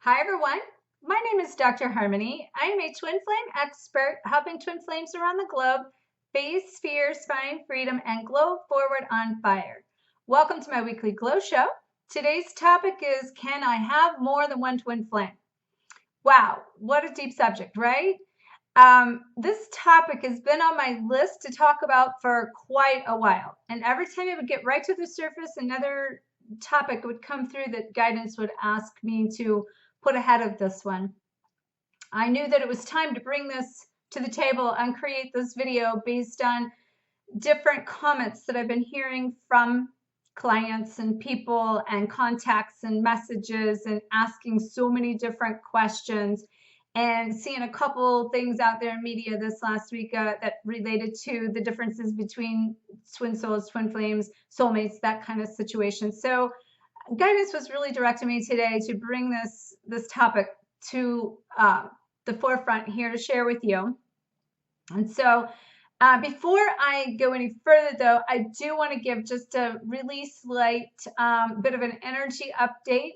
Hi everyone, my name is Dr. Harmony. I am a twin flame expert helping twin flames around the globe face fears, find freedom, and glow forward on fire. Welcome to my weekly glow show. Today's topic is, can I have more than one twin flame? Wow, what a deep subject, right? This topic has been on my list to talk about for quite a while. And every time it would get right to the surface, another topic would come through that guidance would ask me to put ahead of this one. I knew that it was time to bring this to the table and create this video based on different comments that I've been hearing from clients and people and contacts and messages and asking so many different questions and seeing a couple things out there in media this last week that related to the differences between twin souls, twin flames, soulmates, that kind of situation. So guidance was really directing me today to bring this topic to the forefront here to share with you. And so before I go any further, though, I do want to give just a really slight bit of an energy update.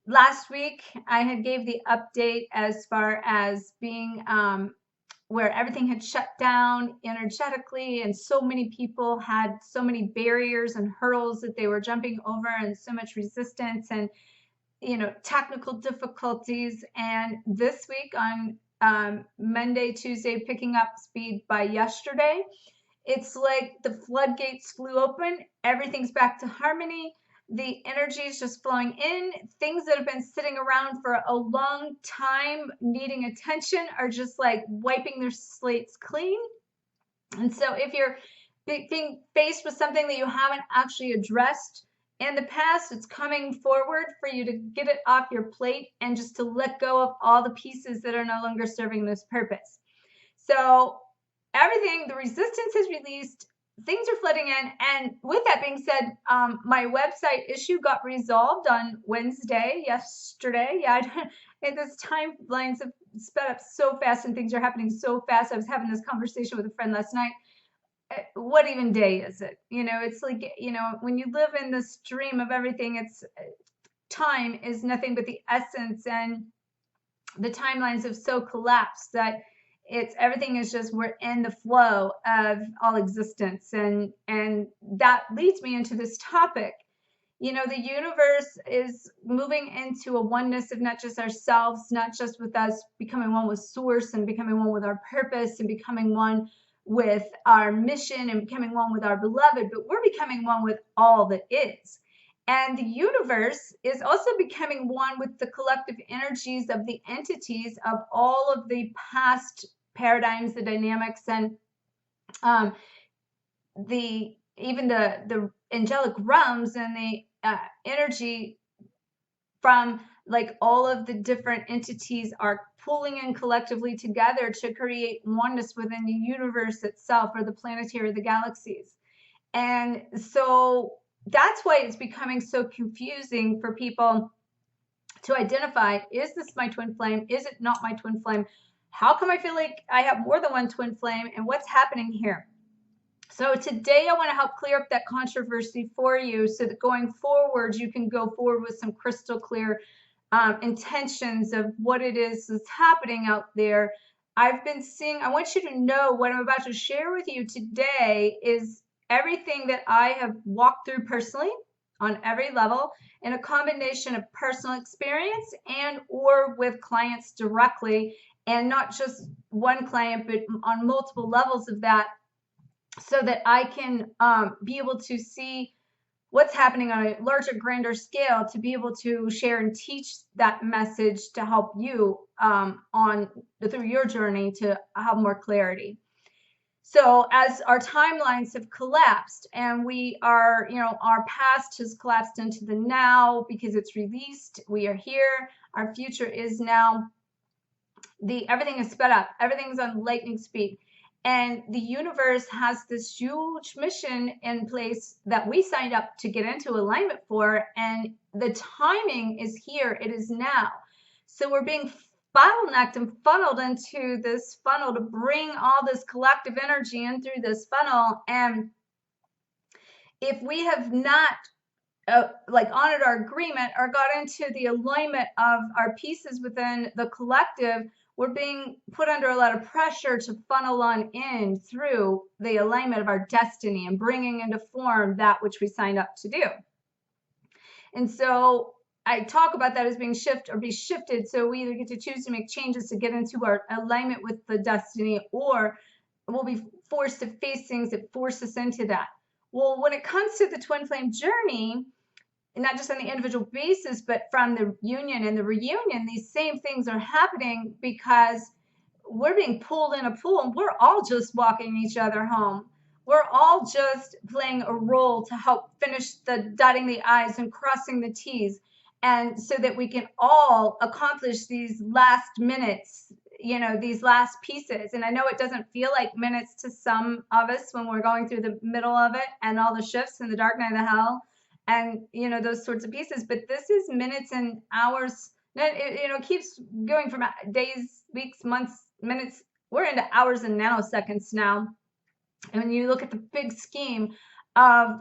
Last week, I had gave the update as far as being where everything had shut down energetically, and so many people had so many barriers and hurdles that they were jumping over, and so much resistance and technical difficulties. And this week on Monday, Tuesday, picking up speed by yesterday, it's like the floodgates flew open. Everything's back to harmony. The energy is just flowing in. Things that have been sitting around for a long time needing attention are just like wiping their slates clean. And so if you're being faced with something that you haven't actually addressed in the past, it's coming forward for you to get it off your plate and just to let go of all the pieces that are no longer serving this purpose. So everything, the resistance is released, things are flooding in. And with that being said, my website issue got resolved on Wednesday, yesterday. Yeah, this timelines have sped up so fast and things are happening so fast. I was having this conversation with a friend last night. What even day is it? It's like, when you live in the stream of everything, it's time is nothing but the essence, and the timelines have so collapsed that it's everything is just, we're in the flow of all existence. And that leads me into this topic. The universe is moving into a oneness of not just ourselves, not just with us becoming one with source and becoming one with our purpose and becoming one with our mission and becoming one with our beloved, but we're becoming one with all that is. And the universe is also becoming one with the collective energies of the entities of all of the past paradigms, the dynamics, and the angelic realms and the energy from like all of the different entities are pulling in collectively together to create oneness within the universe itself, or the planetary, the galaxies. And so that's why it's becoming so confusing for people to identify, is this my twin flame? Is it not my twin flame? How come I feel like I have more than one twin flame, and what's happening here? So today I want to help clear up that controversy for you so that going forward, you can go forward with some crystal clear intentions of what it is that's happening out there. I've been seeing, I want you to know what I'm about to share with you today is everything that I have walked through personally on every level, in a combination of personal experience and or with clients directly, and not just one client, but on multiple levels of that, so that I can be able to see what's happening on a larger, grander scale, to be able to share and teach that message to help you through your journey to have more clarity. So as our timelines have collapsed and we are, our past has collapsed into the now because it's released, we are here, our future is now, everything is sped up, everything's on lightning speed. And the universe has this huge mission in place that we signed up to get into alignment for. And the timing is here. It is now. So we're being bottlenecked and funneled into this funnel to bring all this collective energy in through this funnel. And if we have not like honored our agreement or got into the alignment of our pieces within the collective, we're being put under a lot of pressure to funnel on in through the alignment of our destiny and bringing into form that which we signed up to do. And so I talk about that as being be shifted. So we either get to choose to make changes to get into our alignment with the destiny, or we'll be forced to face things that force us into that. Well, when it comes to the twin flame journey, not just on the individual basis, but from the union and the reunion, these same things are happening because we're being pulled in a pool and we're all just walking each other home. We're all just playing a role to help finish the dotting the I's and crossing the T's. And so that we can all accomplish these last minutes, these last pieces. And I know it doesn't feel like minutes to some of us when we're going through the middle of it and all the shifts and the dark night of the hell and, those sorts of pieces. But this is minutes and hours. It keeps going from days, weeks, months, minutes. We're into hours and nanoseconds now. And when you look at the big scheme of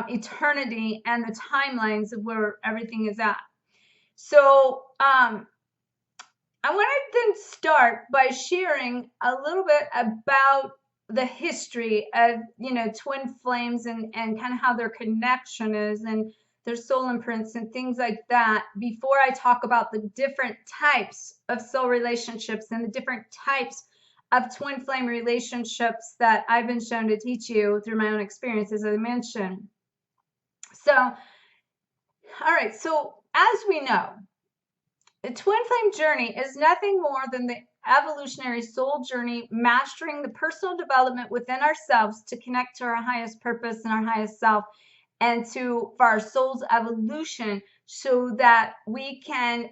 eternity and the timelines of where everything is at. So I want to then start by sharing a little bit about the history of, twin flames and kind of how their connection is and their soul imprints and things like that before I talk about the different types of soul relationships and the different types of twin flame relationships that I've been shown to teach you through my own experience, as I mentioned. So, all right, so as we know, the twin flame journey is nothing more than the evolutionary soul journey, mastering the personal development within ourselves to connect to our highest purpose and our highest self, and for our soul's evolution so that we can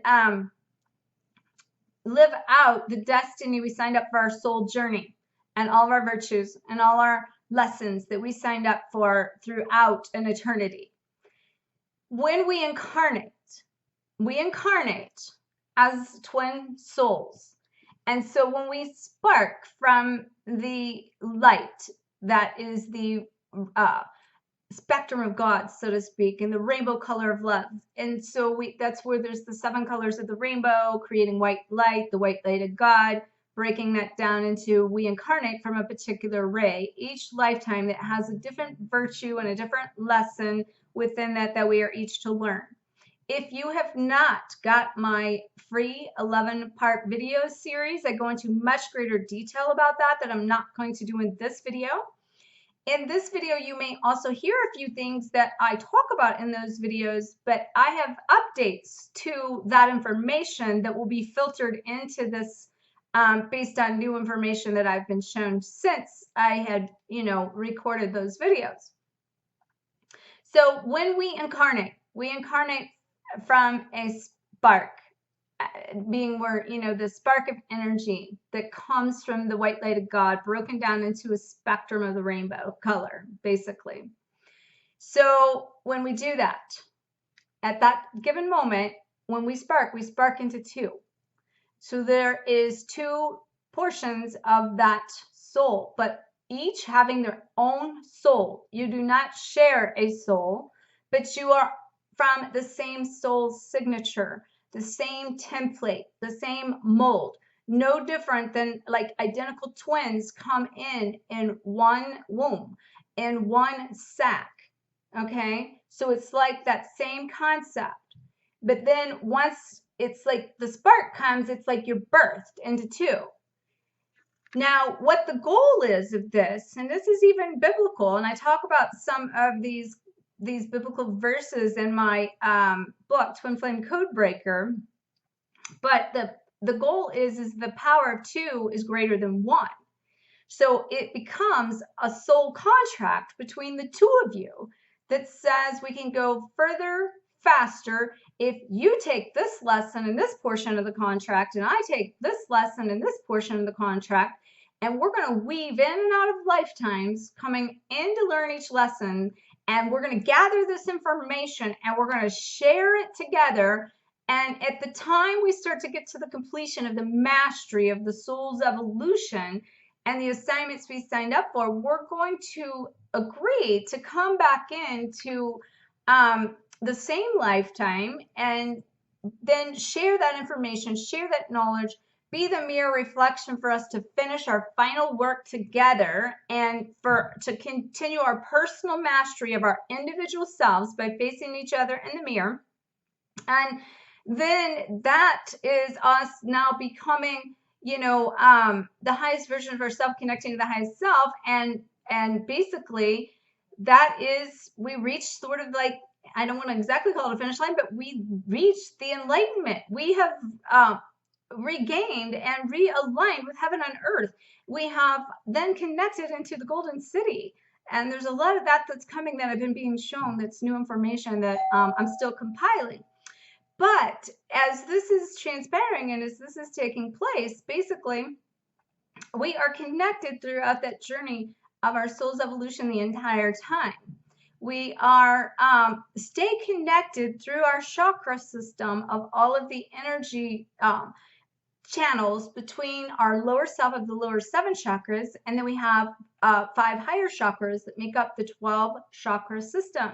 live out the destiny we signed up for our soul journey and all of our virtues and all our lessons that we signed up for throughout an eternity. When we incarnate as twin souls. And so when we spark from the light that is the spectrum of God, so to speak, and the rainbow color of love. And so that's where there's the 7 colors of the rainbow, creating white light, the white light of God, breaking that down into we incarnate from a particular ray, each lifetime that has a different virtue and a different lesson within that we are each to learn. If you have not got my free 11-part video series, I go into much greater detail about that I'm not going to do in this video. In this video, you may also hear a few things that I talk about in those videos, but I have updates to that information that will be filtered into this based on new information that I've been shown since I had, recorded those videos. So when we incarnate from a spark, being where, the spark of energy that comes from the white light of God broken down into a spectrum of the rainbow color, basically. So when we do that, at that given moment, when we spark into 2. So there is 2 portions of that soul, but each having their own soul. You do not share a soul, but you are from the same soul signature, the same template, the same mold, no different than like identical twins come in one womb, in one sac, okay? So it's like that same concept. But then once it's like the spark comes, it's like you're birthed into 2. Now, what the goal is of this, and this is even biblical, and I talk about some of these biblical verses in my book, Twin Flame Code Breaker, but the goal is the power of 2 is greater than 1. So it becomes a soul contract between the 2 of you that says we can go further, faster, if you take this lesson in this portion of the contract, and I take this lesson in this portion of the contract, and we're going to weave in and out of lifetimes, coming in to learn each lesson, and we're going to gather this information, and we're going to share it together. And at the time we start to get to the completion of the mastery of the soul's evolution and the assignments we signed up for, we're going to agree to come back into the same lifetime, and then share that information, share that knowledge, be the mirror reflection for us to finish our final work together, and to continue our personal mastery of our individual selves by facing each other in the mirror. And then that is us now becoming, the highest version of ourselves, connecting to the highest self. And basically that is, we reach sort of like, I don't want to exactly call it a finish line, but we reached the enlightenment. We have regained and realigned with heaven on earth. We have then connected into the golden city. And there's a lot of that that's coming that I've been being shown, that's new information that I'm still compiling. But as this is transpiring and as this is taking place, basically, we are connected throughout that journey of our soul's evolution the entire time. We are stay connected through our chakra system of all of the energy channels between our lower self of the lower 7 chakras, and then we have 5 higher chakras that make up the 12 chakra system.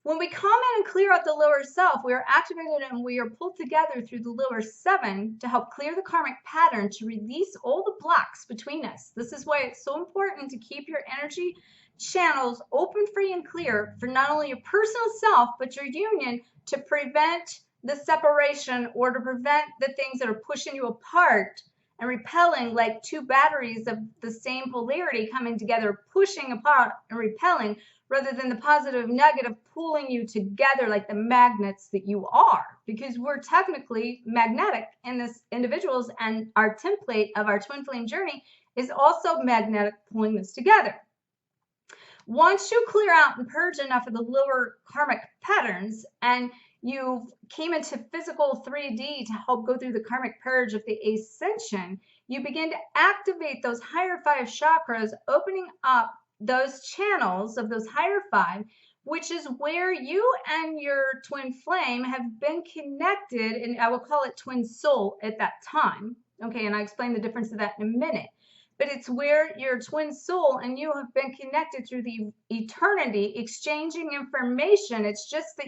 When we come in and clear out the lower self, we are activated and we are pulled together through the lower 7 to help clear the karmic pattern, to release all the blocks between us. This is why it's so important to keep your energy channels open, free, and clear for not only your personal self, but your union, to prevent the separation or to prevent the things that are pushing you apart and repelling, like 2 batteries of the same polarity coming together, pushing apart and repelling, rather than the positive negative pulling you together like the magnets that you are, because we're technically magnetic in this individuals, and our template of our twin flame journey is also magnetic, pulling this together. Once you clear out and purge enough of the lower karmic patterns, and you came into physical 3D to help go through the karmic purge of the ascension, you begin to activate those higher 5 chakras, opening up those channels of those higher 5, which is where you and your twin flame have been connected, and I will call it twin soul at that time. Okay, and I'll explain the difference of that in a minute. But it's where your twin soul and you have been connected through the eternity, exchanging information. It's just that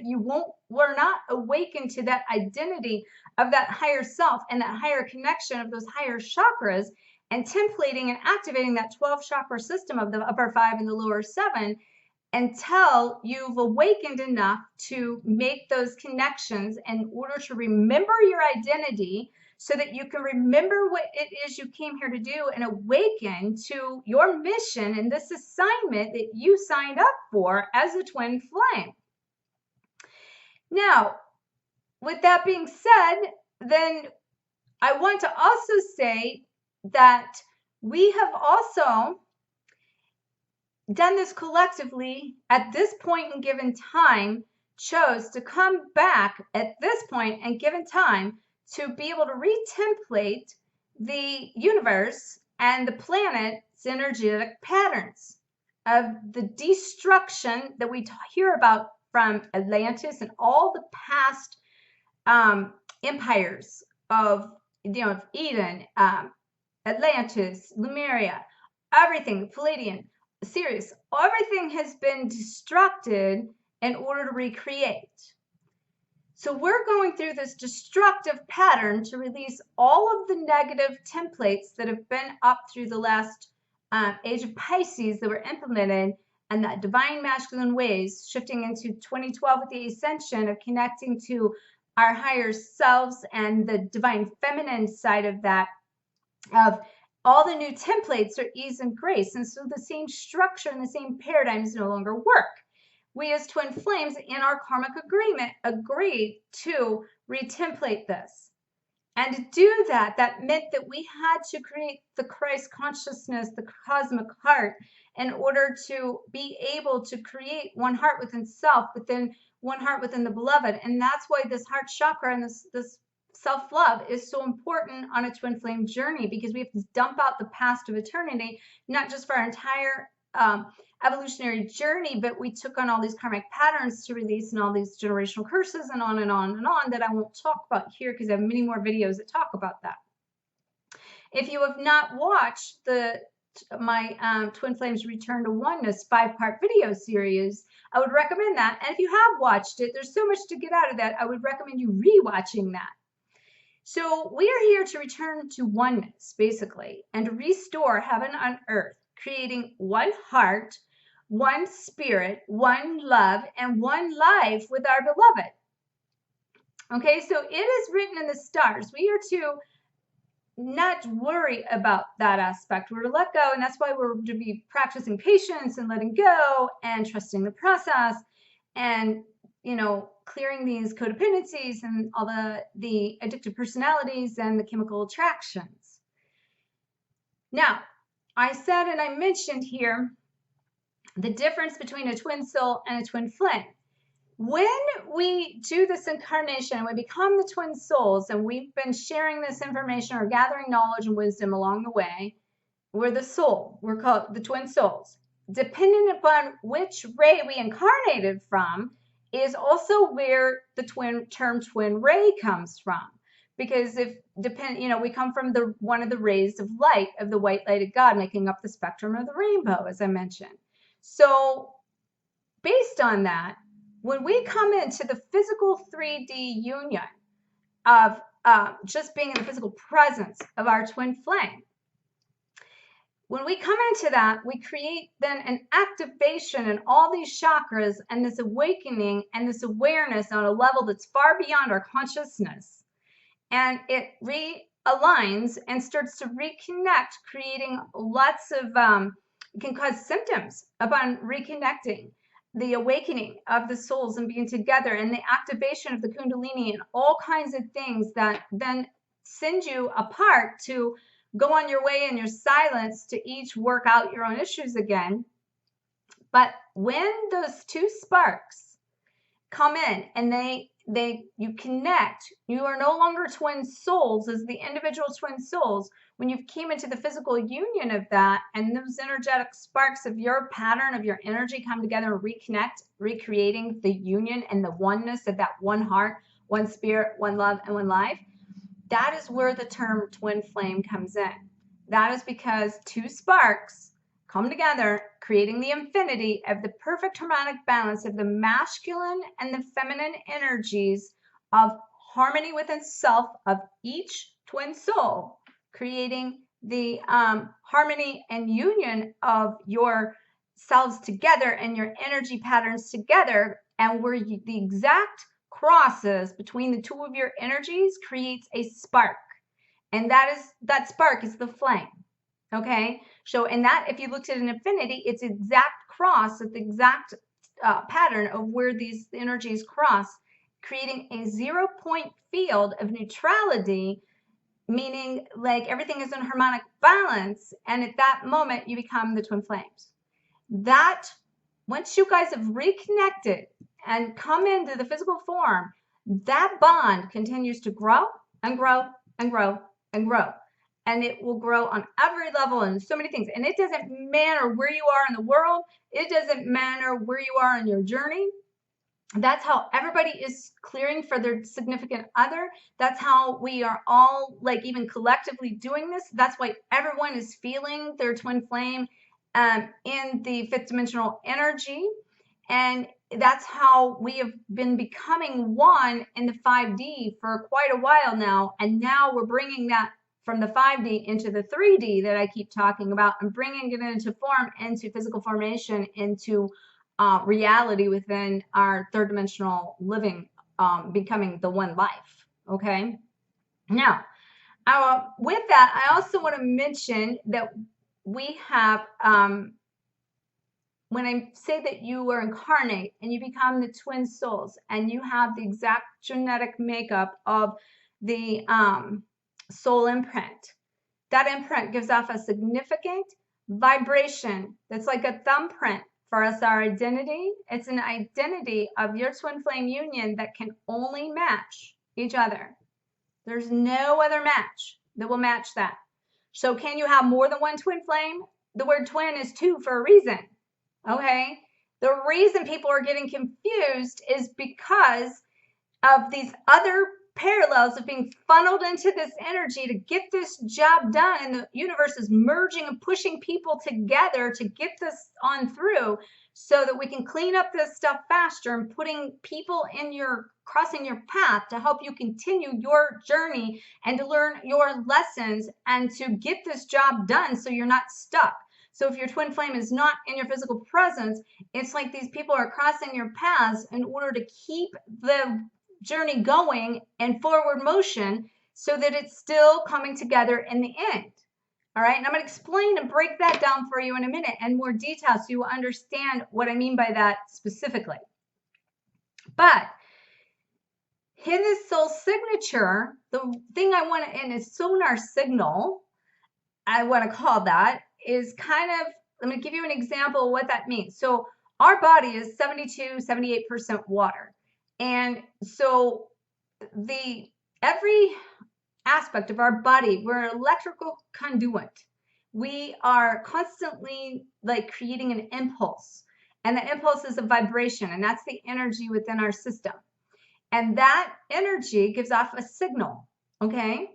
we're not awakened to that identity of that higher self and that higher connection of those higher chakras, and templating and activating that 12 chakra system of the upper 5 and the lower 7 until you've awakened enough to make those connections in order to remember your identity, so that you can remember what it is you came here to do and awaken to your mission and this assignment that you signed up for as a twin flame. Now, with that being said, then I want to also say that we have also done this collectively at this point in given time, chose to come back at this point and given time to be able to retemplate the universe and the planet's energetic patterns of the destruction that we hear about from Atlantis and all the past empires of Eden, Atlantis, Lemuria, everything, Palladian, Sirius, everything has been destructed in order to recreate. So we're going through this destructive pattern to release all of the negative templates that have been up through the last age of Pisces that were implemented, and that divine masculine ways, shifting into 2012 with the ascension of connecting to our higher selves and the divine feminine side of that, of all the new templates are ease and grace. And so the same structure and the same paradigms no longer work. We as twin flames in our karmic agreement agreed to retemplate this. And to do that, that meant that we had to create the Christ consciousness, the cosmic heart, in order to be able to create one heart within self, within one heart within the beloved. And that's why this heart chakra and this self-love is so important on a twin flame journey, because we have to dump out the past of eternity, not just for our entire evolutionary journey, but we took on all these karmic patterns to release and all these generational curses and on and on and on that I won't talk about here because I have many more videos that talk about that. If you have not watched my Twin Flames Return to Oneness 5-part video series, I would recommend that. And if you have watched it, there's so much to get out of that. I would recommend you rewatching that. So we are here to return to oneness, basically, and to restore heaven on earth, creating one heart, one spirit, one love, and one life with our beloved. Okay, so it is written in the stars. We are to not worry about that aspect. We're to let go, and that's why we're to be practicing patience and letting go and trusting the process and, you know, clearing these codependencies and all the addictive personalities and the chemical attractions. Now, I said and I mentioned here the difference between a twin soul and a twin flame. When we do this incarnation, we become the twin souls, and we've been sharing this information or gathering knowledge and wisdom along the way. We're the soul. We're called the twin souls. Depending upon which ray we incarnated from is also where the term twin ray comes from. Because we come from one of the rays of light of the white light of God, making up the spectrum of the rainbow, as I mentioned. So based on that, when we come into the physical 3D union of just being in the physical presence of our twin flame, when we come into that, we create then an activation in all these chakras and this awakening and this awareness on a level that's far beyond our consciousness. And it realigns and starts to reconnect, creating lots of, it can cause symptoms upon reconnecting. The awakening of the souls and being together, and the activation of the kundalini, and all kinds of things that then send you apart to go on your way in your silence to each work out your own issues again. But when those two sparks come in and you connect, you are no longer twin souls as the individual twin souls. When you came into the physical union of that, and those energetic sparks of your pattern of your energy come together and reconnect, recreating the union and the oneness of that one heart, one spirit, one love, and one life, that is where the term twin flame comes in. That is because two sparks come together, creating the infinity of the perfect harmonic balance of the masculine and the feminine energies of harmony within self of each twin soul, creating the harmony and union of your selves together and your energy patterns together, and where the exact crosses between the two of your energies creates a spark, and that spark is the flame. Okay, so and that, if you looked at an infinity, it's exact cross at the exact pattern of where these energies cross, creating a 0 point field of neutrality, meaning like everything is in harmonic balance, and at that moment you become the twin flames. That once you guys have reconnected and come into the physical form, that bond continues to grow and grow and grow and grow. And it will grow on every level and so many things. And it doesn't matter where you are in the world. It doesn't matter where you are in your journey. That's how everybody is clearing for their significant other. That's how we are all, like, even collectively doing this. That's why everyone is feeling their twin flame in the fifth dimensional energy. And that's how we have been becoming one in the 5D for quite a while now. And now we're bringing that from the 5D into the 3D that I keep talking about, and bringing it into form, into physical formation, into reality within our third dimensional living, becoming the one life. Okay. Now, with that, I also want to mention that we have, when I say that you are incarnate and you become the twin souls, and you have the exact genetic makeup of the soul imprint, that imprint gives off a significant vibration that's like a thumbprint for us, our identity. It's an identity of your twin flame union that can only match each other. There's no other match that will match that. So can you have more than one twin flame? The word twin is two for a reason. Okay? The reason people are getting confused is because of these other parallels of being funneled into this energy to get this job done, and the universe is merging and pushing people together to get this on through. so that we can clean up this stuff faster and putting people in crossing your path to help you continue your journey and to learn your lessons and to get this job done so you're not stuck. So if your twin flame is not in your physical presence, it's like these people are crossing your paths in order to keep the journey going in forward motion so that it's still coming together in the end. All right, and I'm going to explain and break that down for you in a minute in more detail so you will understand what I mean by that specifically. But in this soul signature, the thing I want to, in a sonar signal, I want to call that, is kind of, let me give you an example of what that means. So our body is 72-78% water. And so every aspect of our body, we're an electrical conduit. We are constantly like creating an impulse, and the impulse is a vibration, and that's the energy within our system, and that energy gives off a signal. Okay,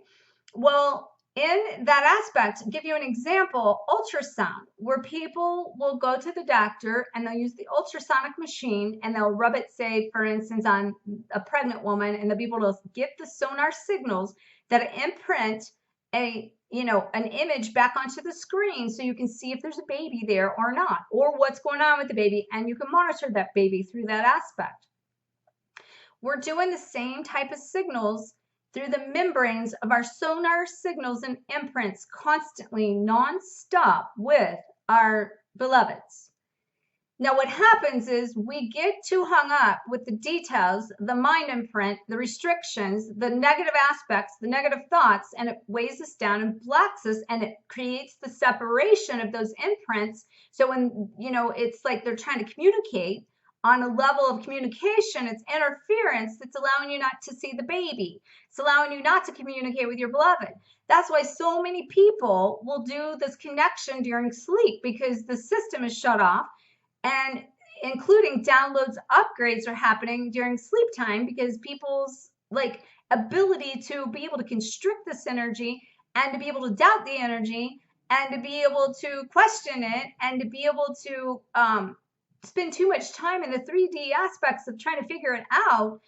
well, in that aspect, I'll give you an example, ultrasound, where people will go to the doctor and they'll use the ultrasonic machine and they'll rub it, say, for instance, on a pregnant woman, and they'll be able to get the sonar signals that imprint an image back onto the screen so you can see if there's a baby there or not, or what's going on with the baby, and you can monitor that baby through that aspect. We're doing the same type of signals through the membranes of our sonar signals and imprints constantly, non-stop with our beloveds. Now what happens is we get too hung up with the details, the mind imprint, the restrictions, the negative aspects, the negative thoughts, and it weighs us down and blocks us, and it creates the separation of those imprints. So when, it's like they're trying to communicate on a level of communication, it's interference that's allowing you not to see the baby. It's allowing you not to communicate with your beloved. That's why so many people will do this connection during sleep, because the system is shut off, and including downloads, upgrades are happening during sleep time because people's ability to be able to constrict this energy and to be able to doubt the energy and to be able to question it and to be able to spend too much time in the 3D aspects of trying to figure it out,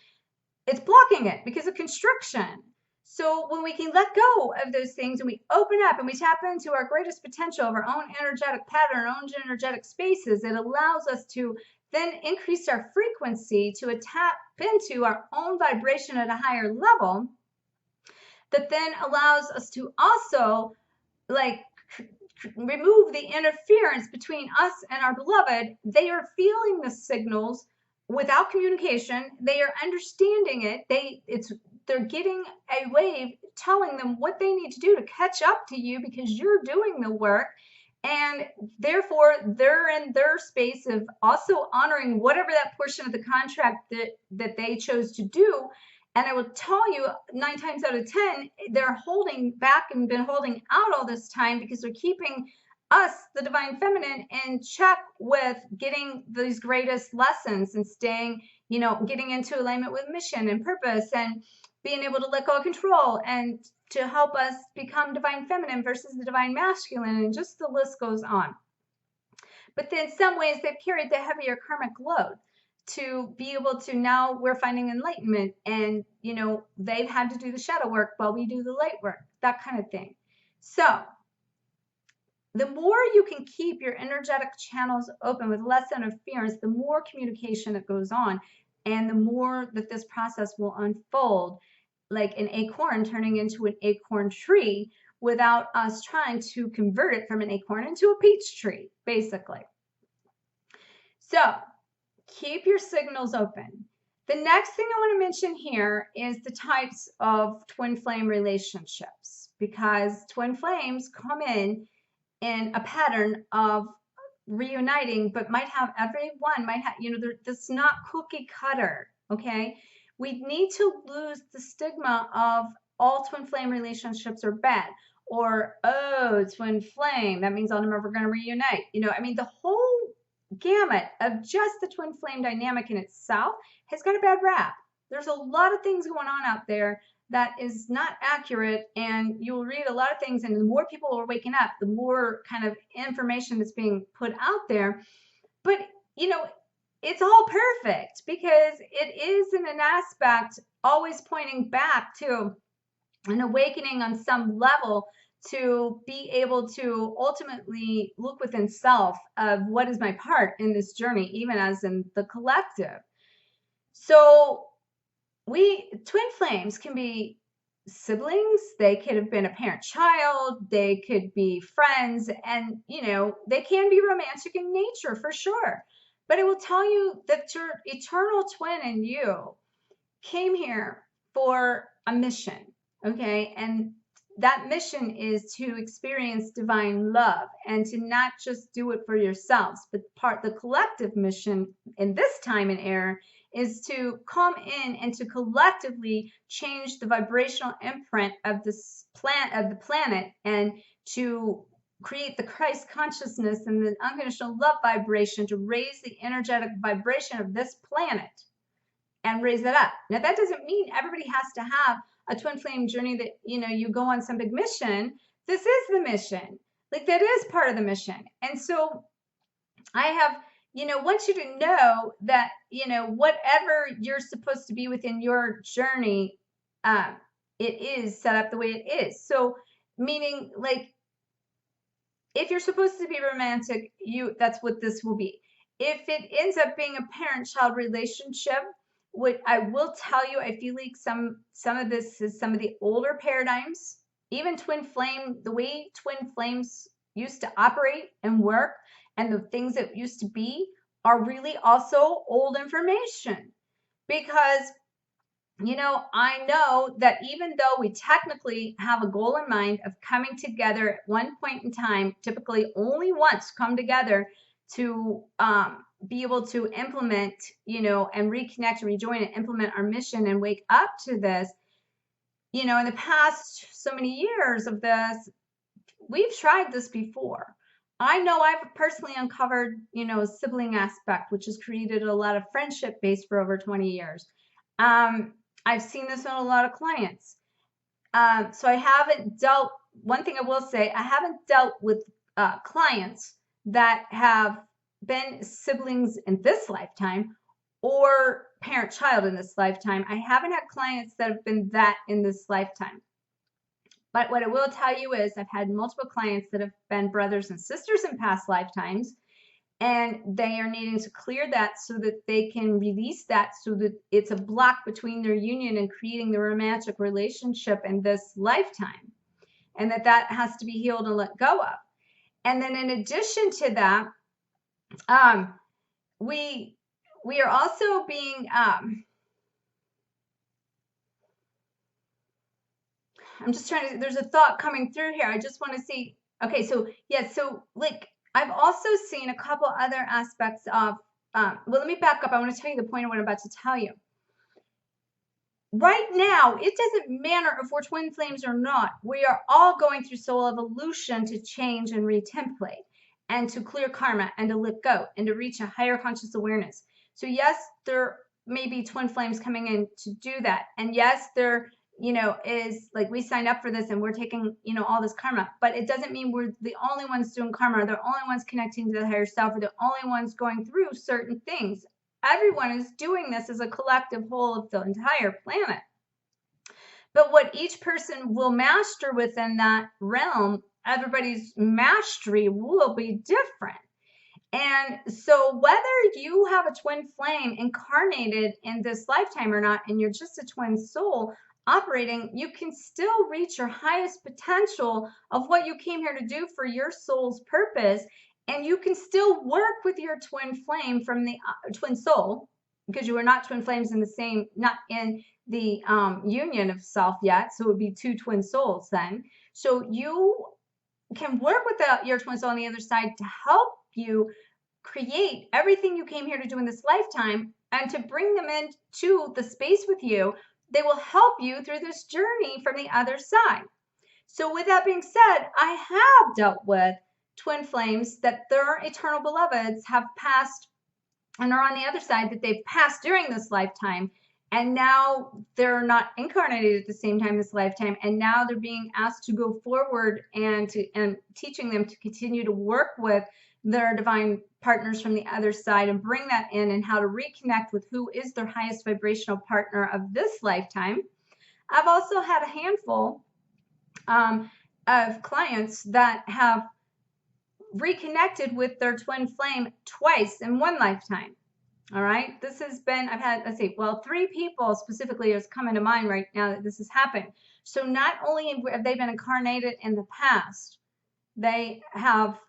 it's blocking it because of constriction. So when we can let go of those things and we open up and we tap into our greatest potential of our own energetic pattern, our own energetic spaces, it allows us to then increase our frequency to tap into our own vibration at a higher level, that then allows us to also remove the interference between us and our beloved. They are feeling the signals without communication. They are understanding it. They're getting a wave telling them what they need to do to catch up to you because you're doing the work. And therefore, they're in their space of also honoring whatever that portion of the contract that they chose to do. And I will tell you, 9 times out of 10, they're holding back and been holding out all this time because they're keeping us, the divine feminine, in check with getting these greatest lessons and staying, getting into alignment with mission and purpose and being able to let go of control and to help us become divine feminine versus the divine masculine, and just the list goes on. But then in some ways they've carried the heavier karmic load to be able to, now we're finding enlightenment, and they've had to do the shadow work while we do the light work, that kind of thing. So the more you can keep your energetic channels open with less interference, the more communication that goes on, and the more that this process will unfold like an acorn turning into an acorn tree without us trying to convert it from an acorn into a peach tree, basically. So keep your signals open. The next thing I want to mention here is the types of twin flame relationships, because twin flames come in a pattern of reuniting, but everyone might have, this not cookie cutter, okay? We need to lose the stigma of all twin flame relationships are bad, or, oh, twin flame, that means I'm never going to reunite. The whole gamut of just the twin flame dynamic in itself has got a bad rap. There's a lot of things going on out there that is not accurate, and you'll read a lot of things, and the more people are waking up, the more kind of information that's being put out there. But it's all perfect because it is in an aspect always pointing back to an awakening on some level to be able to ultimately look within self of what is my part in this journey, even as in the collective. So twin flames can be siblings, they could have been a parent child, they could be friends, and they can be romantic in nature for sure. But it will tell you that your eternal twin and you came here for a mission, okay? And that mission is to experience divine love and to not just do it for yourselves, but the collective mission in this time and era is to come in and to collectively change the vibrational imprint of the planet and to create the Christ consciousness and the unconditional love vibration to raise the energetic vibration of this planet and raise it up. Now, that doesn't mean everybody has to have a twin flame journey that, you go on some big mission. This is the mission. Like, that is part of the mission. And so I have, want you to know that, whatever you're supposed to be within your journey, it is set up the way it is. So, meaning, like, if you're supposed to be romantic, that's what this will be. If it ends up being a parent-child relationship, what I will tell you, I feel like some of this is some of the older paradigms, even twin flame, the way twin flames used to operate and work, and the things that used to be are really also old information. Because, I know that even though we technically have a goal in mind of coming together at one point in time, typically only once come together to be able to implement, and reconnect and rejoin and implement our mission and wake up to this, in the past so many years of this, we've tried this before. I know I've personally uncovered, a sibling aspect, which has created a lot of friendship base for over 20 years. I've seen this on a lot of clients. So I haven't dealt, one thing I will say, I haven't dealt with clients that have been siblings in this lifetime or parent-child in this lifetime. I haven't had clients that have been that in this lifetime. But what I will tell you is I've had multiple clients that have been brothers and sisters in past lifetimes, and they are needing to clear that so that they can release that so that it's a block between their union and creating the romantic relationship in this lifetime, and that has to be healed and let go of. And then in addition to that, we are also being I'm just trying to, there's a thought coming through here. I just want to see, okay, so yeah, so like I've also seen a couple other aspects of, well, let me back up. I want to tell you the point of what I'm about to tell you. Right now, it doesn't matter if we're twin flames or not. We are all going through soul evolution to change and retemplate and to clear karma and to let go and to reach a higher conscious awareness. So yes, there may be twin flames coming in to do that. And yes, there is like we signed up for this and we're taking, all this karma, but it doesn't mean we're the only ones doing karma, or the only ones connecting to the higher self, or the only ones going through certain things. Everyone is doing this as a collective whole of the entire planet. But what each person will master within that realm, everybody's mastery will be different. And so whether you have a twin flame incarnated in this lifetime or not, and you're just a twin soul operating, you can still reach your highest potential of what you came here to do for your soul's purpose. And you can still work with your twin flame from the twin soul, because you are not twin flames in the same, not in the union of self yet. So it would be two twin souls then. So you can work with your twin soul on the other side to help you create everything you came here to do in this lifetime, and to bring them into the space with you. They will help you through this journey from the other side. So with that being said, I have dealt with twin flames that their eternal beloveds have passed and are on the other side, that they've passed during this lifetime, and now they're not incarnated at the same time this lifetime, and now they're being asked to go forward and teaching them to continue to work with their divine partners from the other side and bring that in, and how to reconnect with who is their highest vibrational partner of this lifetime. I've also had a handful of clients that have reconnected with their twin flame twice in one lifetime. All right, this has been, I've had, let's see, well, 3 people specifically is coming to mind right now that this has happened. So not only have they been incarnated in the past, they have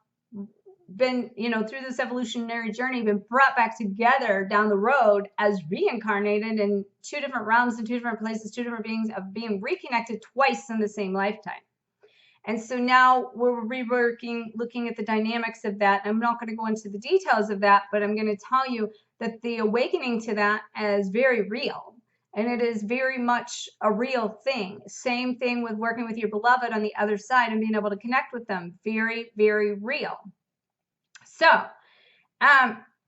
been, through this evolutionary journey, been brought back together down the road as reincarnated in 2 different realms, in 2 different places, 2 different beings, of being reconnected twice in the same lifetime. And so now we're reworking, looking at the dynamics of that. I'm not going to go into the details of that, but I'm going to tell you that the awakening to that is very real. And it is very much a real thing. Same thing with working with your beloved on the other side and being able to connect with them. Very, very real. So,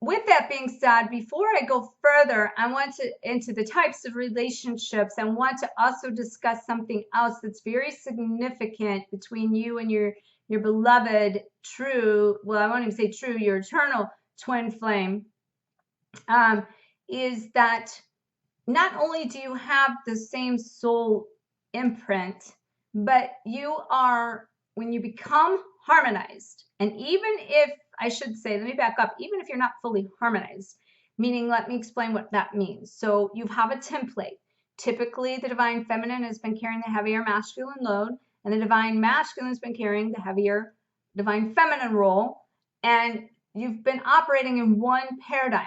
with that being said, before I go further, I want to into the types of relationships. I want to also discuss something else that's very significant between you and your beloved true, well, I won't even say true, your eternal twin flame, is that not only do you have the same soul imprint, but you are, when you become harmonized, and even if, I should say, let me back up, even if you're not fully harmonized, meaning, let me explain what that means. So you have a template. Typically, the divine feminine has been carrying the heavier masculine load, and the divine masculine has been carrying the heavier divine feminine role, and you've been operating in one paradigm.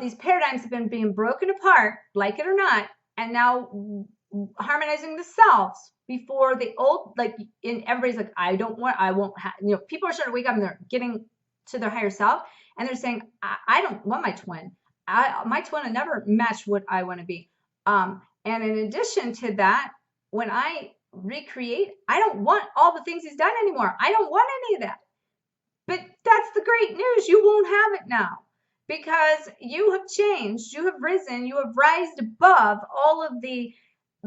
These paradigms have been being broken apart, like it or not, and now harmonizing the selves before the old, like, in everybody's like, I won't have, people are starting to wake up and they're getting to their higher self, and they're saying, I don't want my twin. My twin will never match what I want to be. And in addition to that, when I recreate, I don't want all the things he's done anymore. I don't want any of that. But that's the great news. You won't have it now, because you have changed, you have risen, you have rised above all of the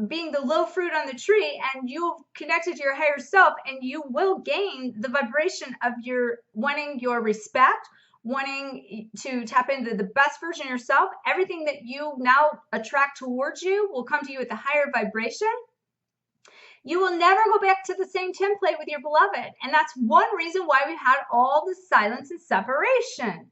being the low fruit on the tree, and you've connected to your higher self, and you will gain the vibration of your wanting your respect, wanting to tap into the best version of yourself. Everything that you now attract towards you will come to you at the higher vibration. You will never go back to the same template with your beloved. And that's one reason why we had all the silence and separation.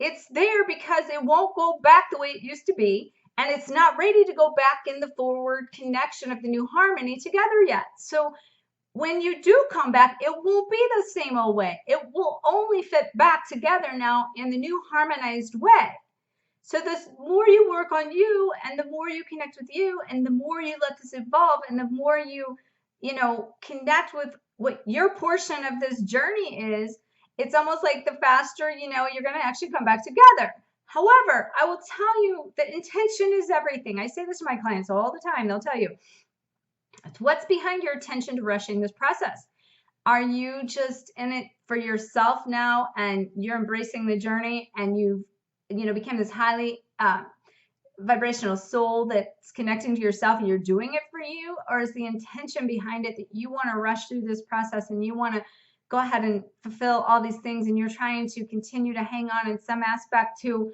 It's there because it won't go back the way it used to be. And it's not ready to go back in the forward connection of the new harmony together yet. So when you do come back, it won't be the same old way. It will only fit back together now in the new harmonized way. So the more you work on you, and the more you connect with you, and the more you let this evolve, and the more you connect with what your portion of this journey is, it's almost like the faster, you're going to actually come back together. However, I will tell you that intention is everything. I say this to my clients all the time. They'll tell you, what's behind your attention to rushing this process? Are you just in it for yourself now, and you're embracing the journey, and you've became this highly vibrational soul that's connecting to yourself, and you're doing it for you? Or is the intention behind it that you want to rush through this process, and you want to go ahead and fulfill all these things, and you're trying to continue to hang on in some aspect to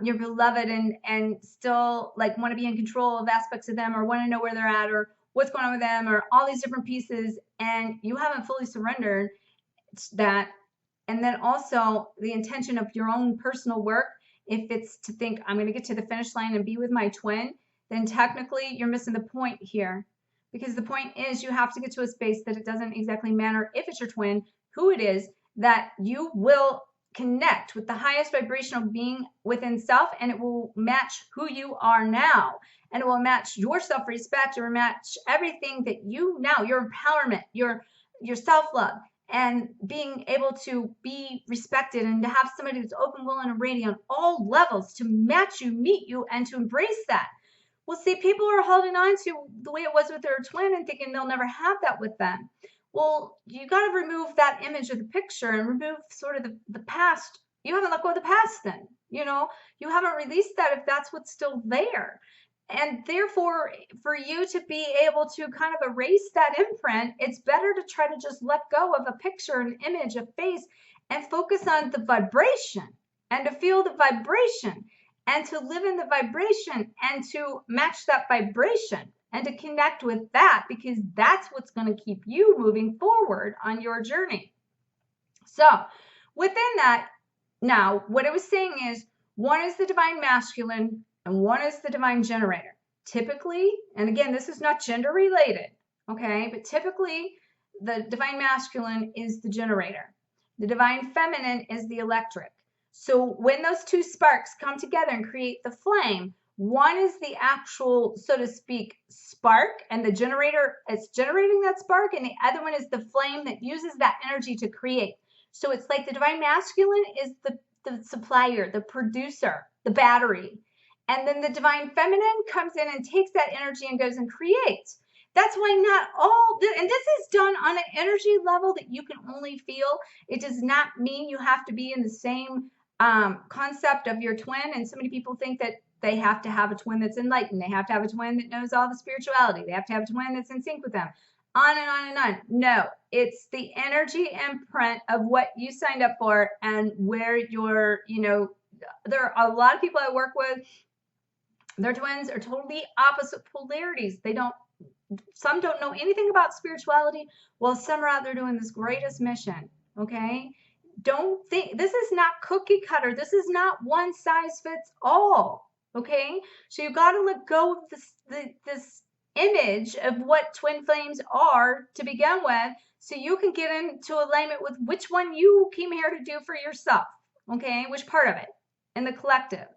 your beloved, and still want to be in control of aspects of them, or want to know where they're at, or what's going on with them, or all these different pieces, and you haven't fully surrendered that. And then also the intention of your own personal work, if it's to think, I'm going to get to the finish line and be with my twin, then technically you're missing the point here. Because the point is, you have to get to a space that it doesn't exactly matter if it's your twin, who it is, that you will connect with the highest vibrational being within self, and it will match who you are now. And it will match your self-respect, or match everything that your empowerment, your self-love, and being able to be respected, and to have somebody that's open, willing, and ready on all levels to match you, meet you, and to embrace that. Well, see, people are holding on to the way it was with their twin and thinking they'll never have that with them. Well, you got to remove that image of the picture and remove sort of the past. You haven't let go of the past then. You haven't released that if that's what's still there. And therefore, for you to be able to kind of erase that imprint, it's better to try to just let go of a picture, an image, a face, and focus on the vibration and to feel the vibration and to live in the vibration and to match that vibration and to connect with that, because that's what's going to keep you moving forward on your journey. So within that, now what I was saying is, one is the divine masculine and one is the divine generator. Typically, and again, this is not gender related, okay, but typically the divine masculine is the generator. The divine feminine is the electric. So when those two sparks come together and create the flame, one is the actual, so to speak, spark, and the generator is generating that spark, and the other one is the flame that uses that energy to create. So it's like the divine masculine is the supplier, the producer, the battery. And then the divine feminine comes in and takes that energy and goes and creates. That's why not all, and this is done on an energy level that you can only feel. It does not mean you have to be in the same concept of your twin. And so many people think that they have to have a twin that's enlightened. They have to have a twin that knows all the spirituality. They have to have a twin that's in sync with them. On and on and on. No, it's the energy imprint of what you signed up for and where you're, there are a lot of people I work with, their twins are totally opposite polarities. Some don't know anything about spirituality, while some are out there doing this greatest mission, okay? Don't think, this is not cookie cutter. This is not one size fits all, okay? So you got to let go of this image of what twin flames are to begin with, so you can get into alignment with which one you came here to do for yourself, okay? Which part of it in the collective.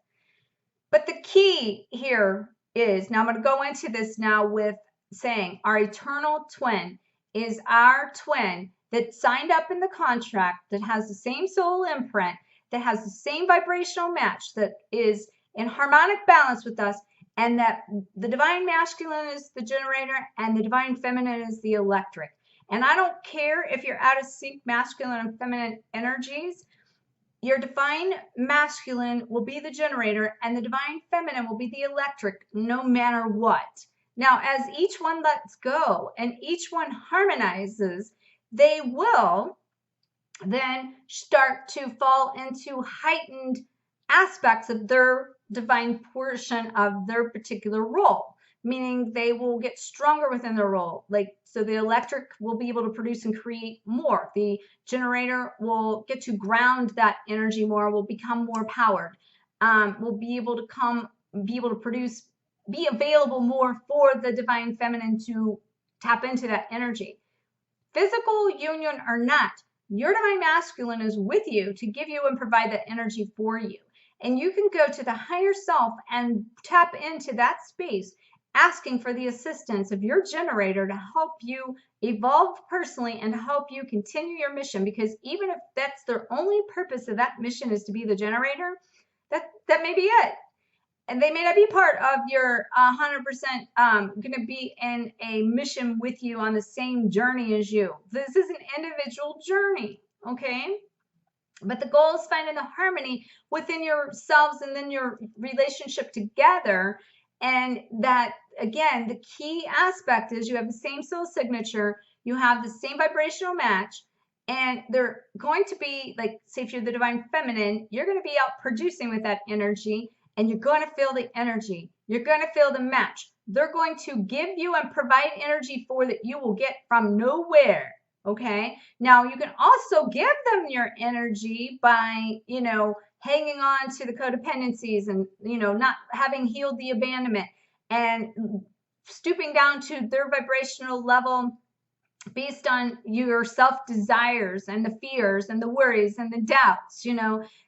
But the key here is, now I'm going to go into this now with saying our eternal twin is our twin that signed up in the contract, that has the same soul imprint, that has the same vibrational match, that is in harmonic balance with us, and that the divine masculine is the generator and the divine feminine is the electric. And I don't care if you're out of sync masculine and feminine energies, your divine masculine will be the generator and the divine feminine will be the electric, no matter what. Now, as each one lets go and each one harmonizes, they will then start to fall into heightened aspects of their divine portion of their particular role, meaning they will get stronger within their role. So the electric will be able to produce and create more. The generator will get to ground that energy more, will become more powered, will be able to produce, be available more for the divine feminine to tap into that energy. Physical union or not, your divine masculine is with you to give you and provide that energy for you. And you can go to the higher self and tap into that space, asking for the assistance of your generator to help you evolve personally and help you continue your mission. Because even if that's their only purpose of that mission is to be the generator, that may be it. And they may not be part of your 100% going to be in a mission with you on the same journey as you. This is an individual journey, okay? But the goal is finding the harmony within yourselves and then your relationship together. And that, again, the key aspect is you have the same soul signature, you have the same vibrational match, and they're going to be, like, say if you're the divine feminine, you're going to be out producing with that energy, and you're going to feel the energy. You're going to feel the match. They're going to give you and provide energy for that you will get from nowhere. Okay. Now you can also give them your energy by, hanging on to the codependencies and, not having healed the abandonment and stooping down to their vibrational level based on your self-desires and the fears and the worries and the doubts.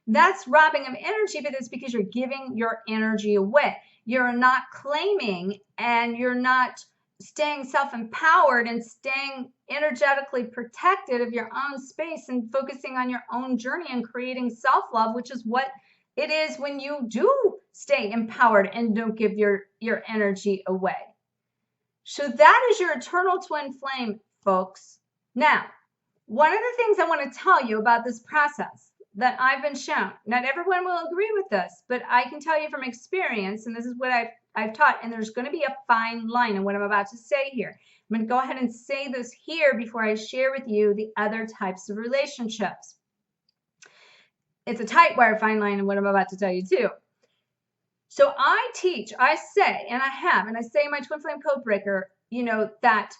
That's robbing of energy, but it's because you're giving your energy away. You're not claiming, and you're not staying self-empowered and staying energetically protected of your own space and focusing on your own journey and creating self-love, which is what it is when you do stay empowered and don't give your energy away. So that is your eternal twin flame, folks. Now, one of the things I want to tell you about this process that I've been shown, not everyone will agree with this, but I can tell you from experience, and this is what I've taught, and there's going to be a fine line in what I'm about to say here. I'm going to go ahead and say this here before I share with you the other types of relationships. It's a tight wire fine line in what I'm about to tell you too. So I teach, I say, and I say in my Twin Flame Code Breaker, that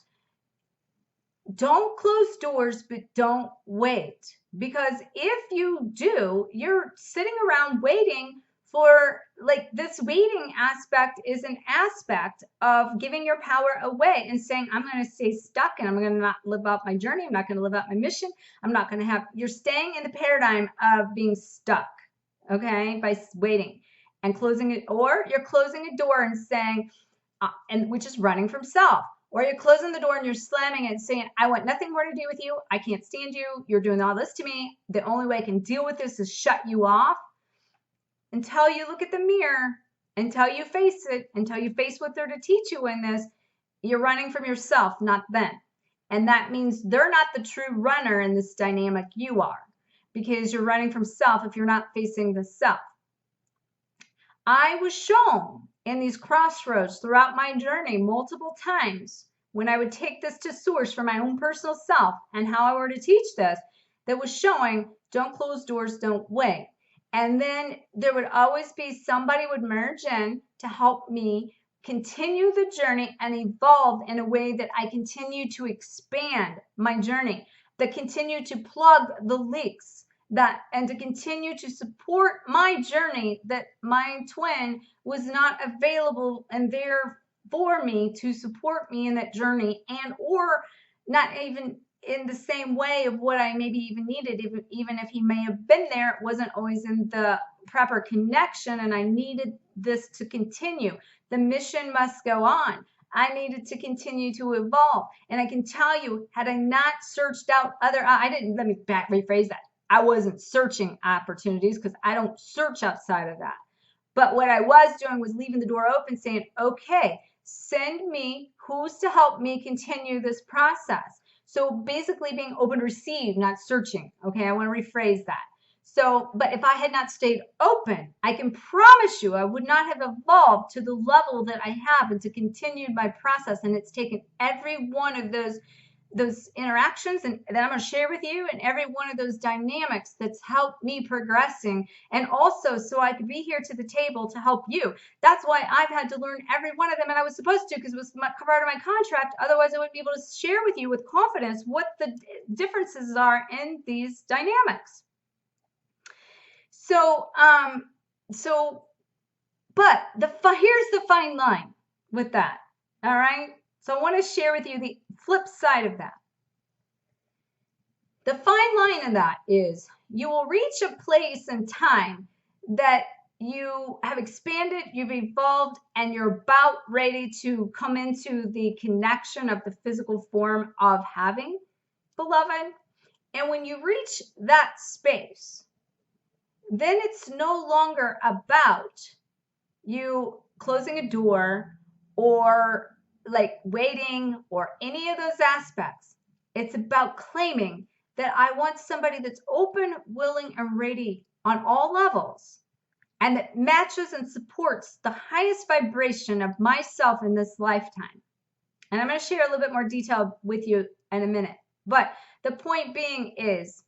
don't close doors, but don't wait. Because if you do, you're sitting around waiting for, like, this waiting aspect is an aspect of giving your power away and saying, I'm going to stay stuck and I'm going to not live out my journey. I'm not going to live out my mission. I'm not going to have, you're staying in the paradigm of being stuck, okay, by waiting and closing it, or you're closing a door and saying, and which is running from self. Or you're closing the door and you're slamming it and saying, I want nothing more to do with you. I can't stand you. You're doing all this to me. The only way I can deal with this is shut you off. Until you look at the mirror, until you face it, until you face what they're to teach you in this, you're running from yourself, not them. And that means they're not the true runner in this dynamic, you are. Because you're running from self if you're not facing the self. I was shown in these crossroads throughout my journey multiple times when I would take this to source for my own personal self and how I were to teach this, that was showing, don't close doors, don't wait. And then there would always be somebody would merge in to help me continue the journey and evolve in a way that I continue to expand my journey, that continue to plug the leaks, and to continue to support my journey, that my twin was not available and there for me to support me in that journey, and or not even in the same way of what I maybe even needed, even if he may have been there, it wasn't always in the proper connection, and I needed this to continue. The mission must go on. I needed to continue to evolve. And I can tell you, had I not searched out let me rephrase that. I wasn't searching opportunities because I don't search outside of that. But what I was doing was leaving the door open saying, okay, send me who's to help me continue this process. So basically being open to receive, not searching. Okay, I want to rephrase that. So, but if I had not stayed open, I can promise you I would not have evolved to the level that I have and to continue my process. And it's taken every one of those interactions and that I'm going to share with you, and every one of those dynamics that's helped me progressing, and also so I could be here to the table to help you. That's why I've had to learn every one of them, and I was supposed to, because it was part of my contract. Otherwise I wouldn't be able to share with you with confidence what the differences are in these dynamics. But here's the fine line with that. All right. So I want to share with you the flip side of that. The fine line in that is you will reach a place in time that you have expanded, you've evolved, and you're about ready to come into the connection of the physical form of having beloved. And when you reach that space, then it's no longer about you closing a door or like waiting or any of those aspects. It's about claiming that I want somebody that's open, willing, and ready on all levels, and that matches and supports the highest vibration of myself in this lifetime. And I'm going to share a little bit more detail with you in a minute. But the point being is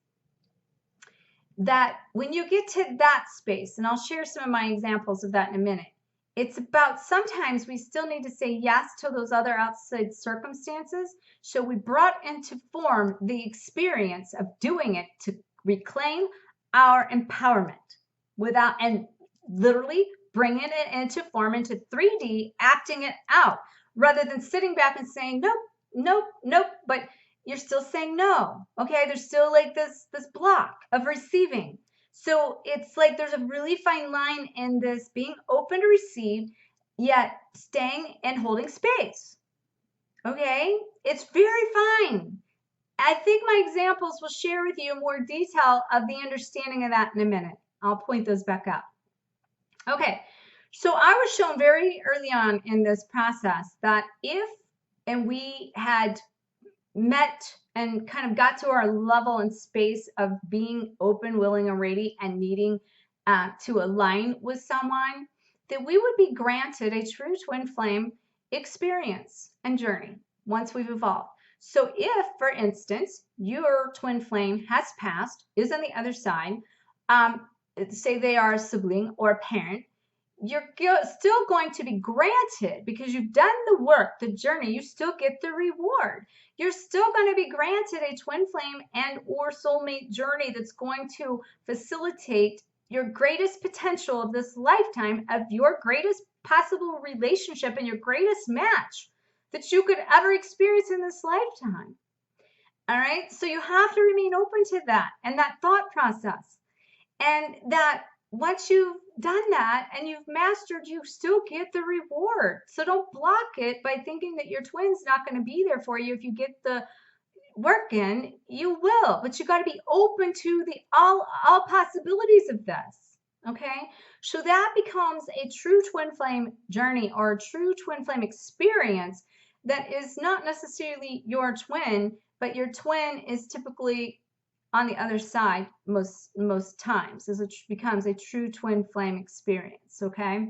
that when you get to that space, and I'll share some of my examples of that in a minute, it's about sometimes we still need to say yes to those other outside circumstances. So we brought into form the experience of doing it to reclaim our empowerment and literally bringing it into form, into 3D, acting it out, rather than sitting back and saying, nope, nope, nope, but you're still saying no. Okay, there's still like this block of receiving. So it's like there's a really fine line in this being open to receive, yet staying and holding space. Okay, it's very fine. I think my examples will share with you more detail of the understanding of that in a minute. I'll point those back up. Okay, so I was shown very early on in this process that and we had met and kind of got to our level and space of being open, willing, and ready, and needing to align with someone, that we would be granted a true twin flame experience and journey once we've evolved. So if, for instance, your twin flame has passed, is on the other side, say they are a sibling or a parent, you're still going to be granted, because you've done the work, the journey, you still get the reward. You're still going to be granted a twin flame and or soulmate journey that's going to facilitate your greatest potential of this lifetime, of your greatest possible relationship and your greatest match that you could ever experience in this lifetime. All right, so you have to remain open to that and that thought process, and that once you've done that and you've mastered, you still get the reward. So don't block it by thinking that your twin's not going to be there for you. If you get the work in, you will, but you got to be open to the all possibilities of this. Okay, so that becomes a true twin flame journey, or a true twin flame experience that is not necessarily your twin, but your twin is typically on the other side most times, as it becomes a true twin flame experience. Okay,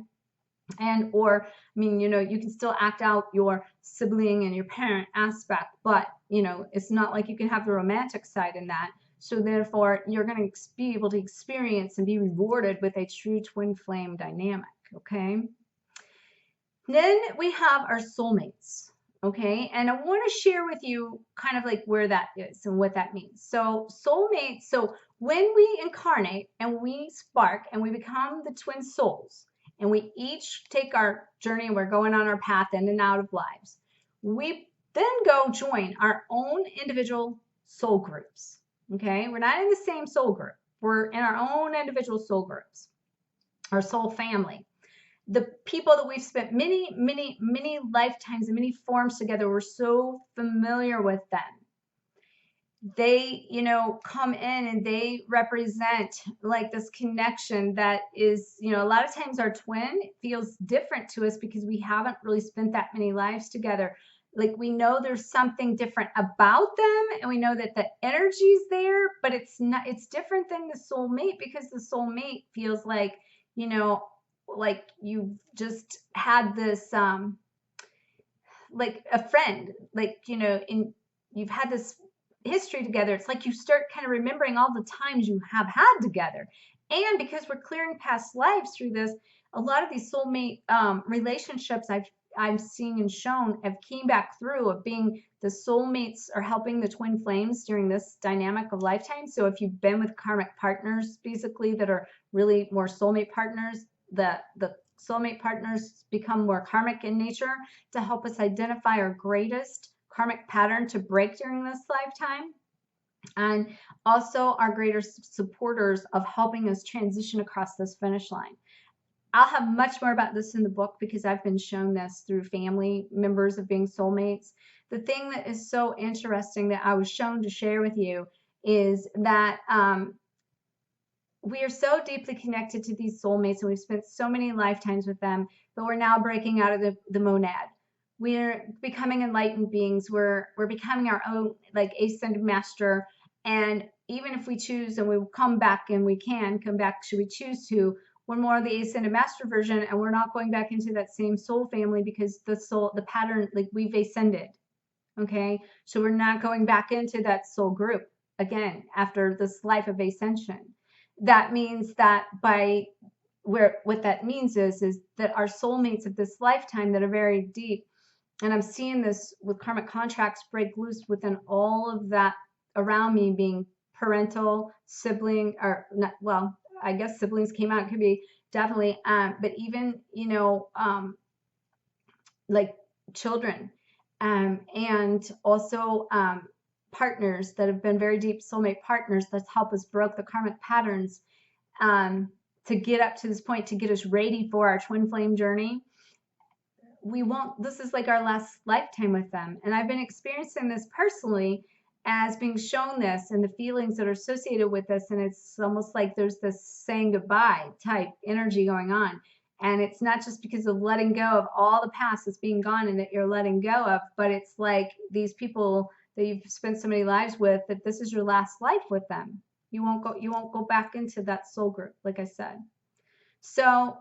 and or I mean, you know, you can still act out your sibling and your parent aspect, but you know, it's not like you can have the romantic side in that. So therefore, you're going to be able to experience and be rewarded with a true twin flame dynamic. Okay, then we have our soulmates. Okay, and I want to share with you kind of like where that is and what that means. So soulmates, so when we incarnate and we spark and we become the twin souls, and we each take our journey and we're going on our path in and out of lives, we then go join our own individual soul groups. Okay, we're not in the same soul group, we're in our own individual soul groups, our soul family. The people that we've spent many lifetimes and many forms together, we're so familiar with them. They, you know, come in and they represent like this connection that is, you know, a lot of times our twin feels different to us because we haven't really spent that many lives together. Like we know there's something different about them, and we know that the energy's there, but it's not, it's different than the soulmate, because the soulmate feels like, you know, like you've just had this like a friend, like, you know, in you've had this history together. It's like you start kind of remembering all the times you have had together. And because we're clearing past lives through this, a lot of these soulmate relationships I've seen and shown have came back through of being the soulmates are helping the twin flames during this dynamic of lifetime. So if you've been with karmic partners basically that are really more soulmate partners, the soulmate partners become more karmic in nature to help us identify our greatest karmic pattern to break during this lifetime, and also our greater supporters of helping us transition across this finish line. I'll have much more about this in the book because I've been shown this through family members of being soulmates. The thing that is so interesting that I was shown to share with you is that we are so deeply connected to these soulmates, and we've spent so many lifetimes with them, but we're now breaking out of the monad. We're becoming enlightened beings. We're becoming our own like ascended master. And even if we choose, and we will come back, and we can come back should we choose to, we're more of the ascended master version, and we're not going back into that same soul family because the pattern, like we've ascended. Okay, so we're not going back into that soul group again after this life of ascension. That means that what that means is that our soulmates of this lifetime that are very deep, and I'm seeing this with karmic contracts break loose within all of that around me, being parental, sibling, or not, well, I guess siblings came out, it could be definitely, but even, you know, like children, and also partners that have been very deep soulmate partners that help us broke the karmic patterns to get up to this point, to get us ready for our twin flame journey. We won't, this is like our last lifetime with them. And I've been experiencing this personally as being shown this and the feelings that are associated with this. And it's almost like there's this saying goodbye type energy going on. And it's not just because of letting go of all the past that's being gone and that you're letting go of, but it's like these people that you've spent so many lives with, that this is your last life with them. You won't go back into that soul group, like I said. So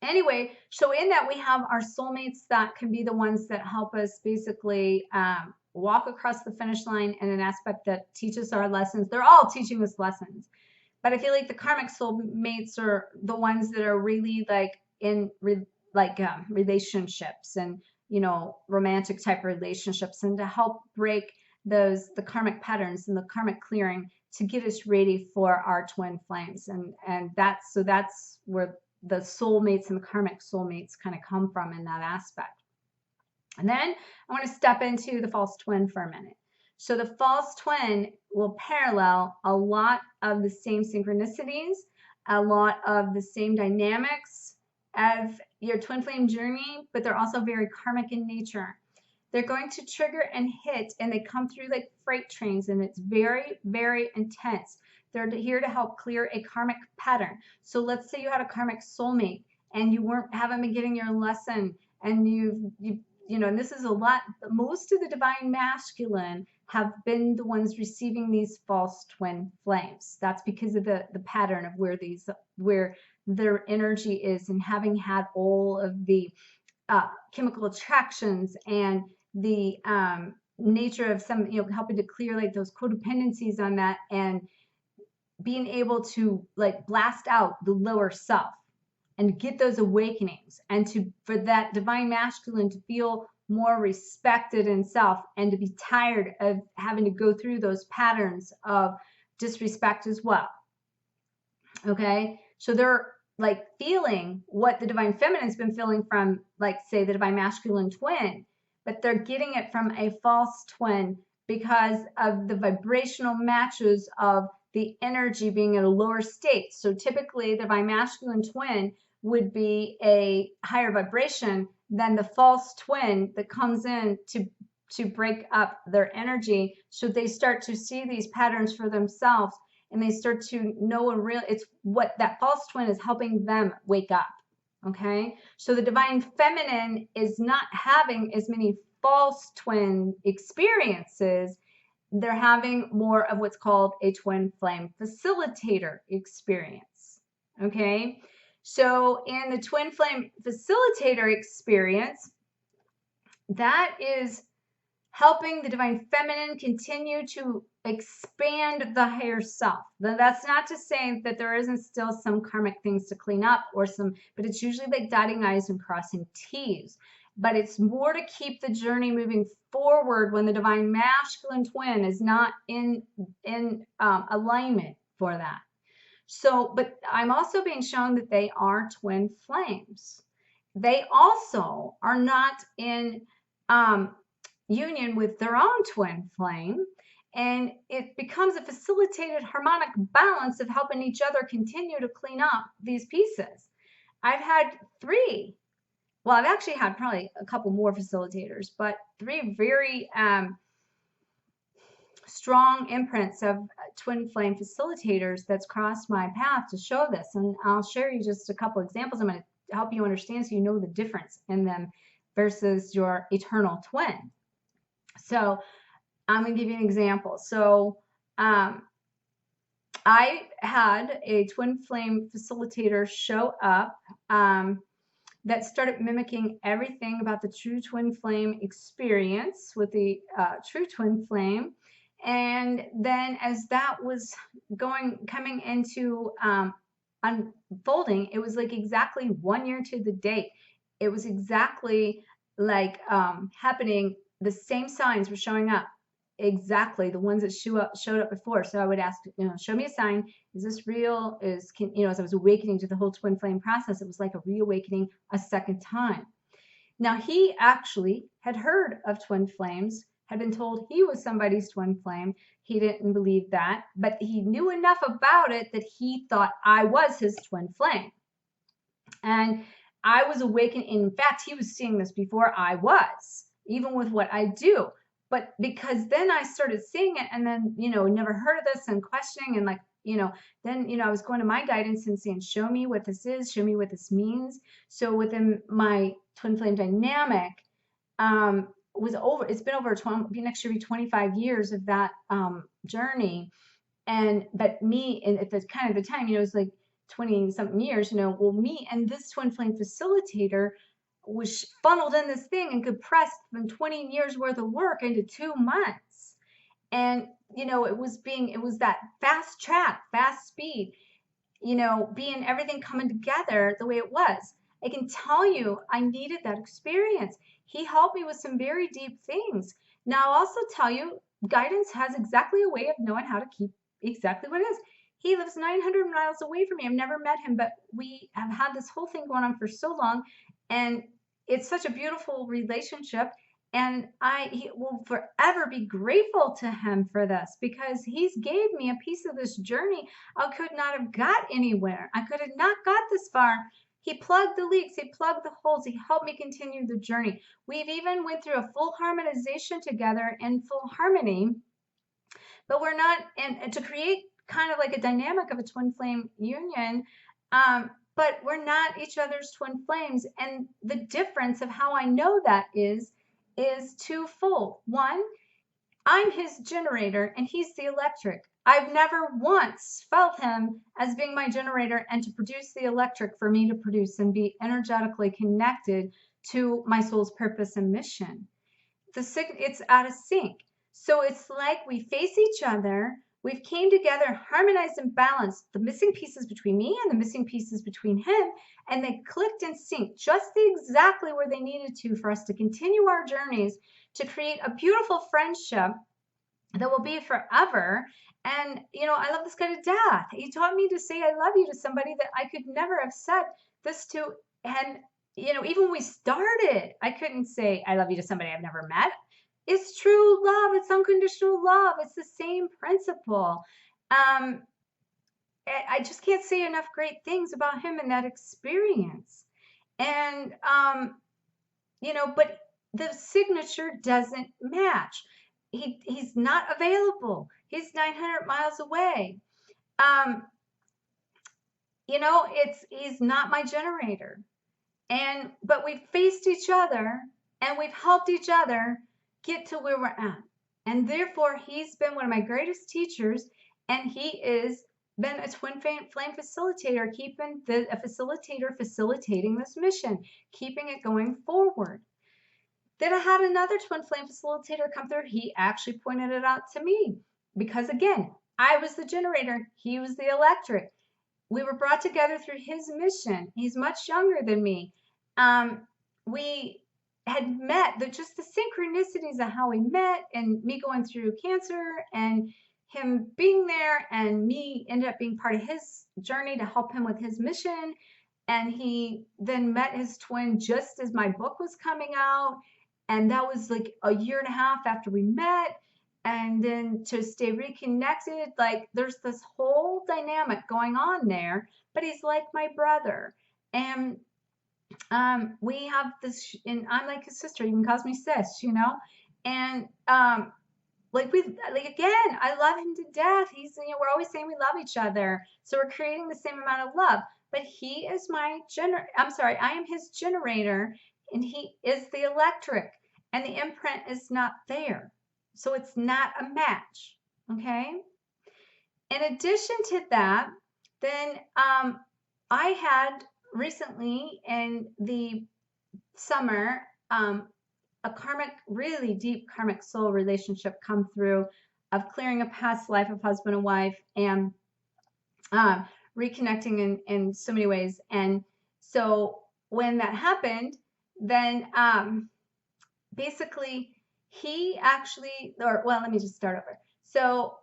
Anyway, so in that we have our soulmates that can be the ones that help us basically walk across the finish line in an aspect that teaches our lessons. They're all teaching us lessons. But I feel like the karmic soulmates are the ones that are really like in relationships and, you know, romantic type relationships, and to help break the karmic patterns and the karmic clearing to get us ready for our twin flames. And that's where the soulmates and the karmic soulmates kind of come from in that aspect. And then I want to step into the false twin for a minute. So the false twin will parallel a lot of the same synchronicities, a lot of the same dynamics of your twin flame journey, but they're also very karmic in nature. They're going to trigger and hit, and they come through like freight trains, and it's very, very intense. They're here to help clear a karmic pattern. So let's say you had a karmic soulmate and you haven't been getting your lesson, and you know, and this is a lot, most of the divine masculine have been the ones receiving these false twin flames. That's because of the pattern of where their energy is, and having had all of the chemical attractions and the nature of some, you know, helping to clear like those codependencies on that, and being able to like blast out the lower self and get those awakenings, and for that divine masculine to feel more respected in self, and to be tired of having to go through those patterns of disrespect as well. Okay, so they're like feeling what the divine feminine's been feeling from, like, say, the divine masculine twin, but they're getting it from a false twin because of the vibrational matches of the energy being at a lower state. So typically the divine masculine twin would be a higher vibration than the false twin that comes in to break up their energy. So they start to see these patterns for themselves, and they start to know it's what that false twin is helping them wake up. Okay, so the divine feminine is not having as many false twin experiences. They're having more of what's called a twin flame facilitator experience. Okay, so in the twin flame facilitator experience, that is helping the divine feminine continue to expand the higher self. That's not to say that there isn't still some karmic things to clean up, but it's usually like dotting I's and crossing T's. But it's more to keep the journey moving forward when the divine masculine twin is not in alignment for that. So, but I'm also being shown that they are twin flames. They also are not in union with their own twin flame, and it becomes a facilitated harmonic balance of helping each other continue to clean up these pieces. I've had three, well, I've actually had probably a couple more facilitators, but three very strong imprints of twin flame facilitators that's crossed my path to show this. And I'll share you just a couple examples. I'm going to help you understand so you know the difference in them versus your eternal twin. So I'm going to give you an example. So I had a twin flame facilitator show up that started mimicking everything about the true twin flame experience with the true twin flame. And then as that was coming into unfolding, it was like exactly 1 year to the date. It was exactly like happening. The same signs were showing up, exactly the ones that showed up before. So I would ask, you know, show me a sign. Is this real? You know, as I was awakening to the whole twin flame process, it was like a reawakening a second time. Now, he actually had heard of twin flames, had been told he was somebody's twin flame. He didn't believe that, but he knew enough about it that he thought I was his twin flame. And I was awakened. In fact, he was seeing this before I was, even with what I do. But because then I started seeing it, and then, you know, never heard of this, and questioning, and like, you know, then, you know, I was going to my guidance and saying, show me what this is, show me what this means. So within my twin flame dynamic, it's been over next year be 25 years of that journey. But me, and at the kind of the time, you know, it was like, 20 something years, well, me and this twin flame facilitator was funneled in this thing and compressed from 20 years worth of work into 2 months. And, it was that fast track, fast speed, being everything coming together the way it was. I can tell you, I needed that experience. He helped me with some very deep things. Now, I'll also tell you, guidance has exactly a way of knowing how to keep exactly what it is. He lives 900 miles away from me. I've never met him, but we have had this whole thing going on for so long, and it's such a beautiful relationship. And he will forever be grateful to him for this, because he's gave me a piece of this journey I could not have got anywhere. I could have not got this far. He plugged the leaks. He plugged the holes. He helped me continue the journey. We've even went through a full harmonization together in full harmony, but we're not, and to create kind of like a dynamic of a twin flame union, but we're not each other's twin flames. And the difference of how I know that is twofold. One, I'm his generator and he's the electric. I've never once felt him as being my generator and to produce the electric for me to produce and be energetically connected to my soul's purpose and mission. It's out of sync. So it's like we face each other. We've came together, harmonized and balanced the missing pieces between me and the missing pieces between him, and they clicked in sync just exactly where they needed to for us to continue our journeys to create a beautiful friendship that will be forever. And, I love this guy to death. He taught me to say I love you to somebody that I could never have said this to. And, even when we started, I couldn't say I love you to somebody I've never met. It's true love. It's unconditional love. It's the same principle. I just can't say enough great things about him and that experience. And, but the signature doesn't match. He's not available. He's 900 miles away. He's not my generator. But we've faced each other and we've helped each other get to where we're at. And therefore, he's been one of my greatest teachers, and he is been a twin flame facilitator, a facilitator facilitating this mission, keeping it going forward. Then I had another twin flame facilitator come through. He actually pointed it out to me because, again, I was the generator. He was the electric. We were brought together through his mission. He's much younger than me. We had met, just the synchronicities of how we met, and me going through cancer and him being there, and me ended up being part of his journey to help him with his mission. And he then met his twin just as my book was coming out. And that was like a year and a half after we met. And then to stay reconnected, like there's this whole dynamic going on there, but he's like my brother. And we have this, and I'm like his sister. You can call me sis, and again, I love him to death. He's, we're always saying we love each other, so we're creating the same amount of love. But he is I am his generator, and he is the electric, and the imprint is not there, so it's not a match. Okay. In addition to that, then I had recently in the summer a really deep karmic soul relationship come through of clearing a past life of husband and wife, and reconnecting in so many ways. And so when that happened, then basically he actually, let me just start over. So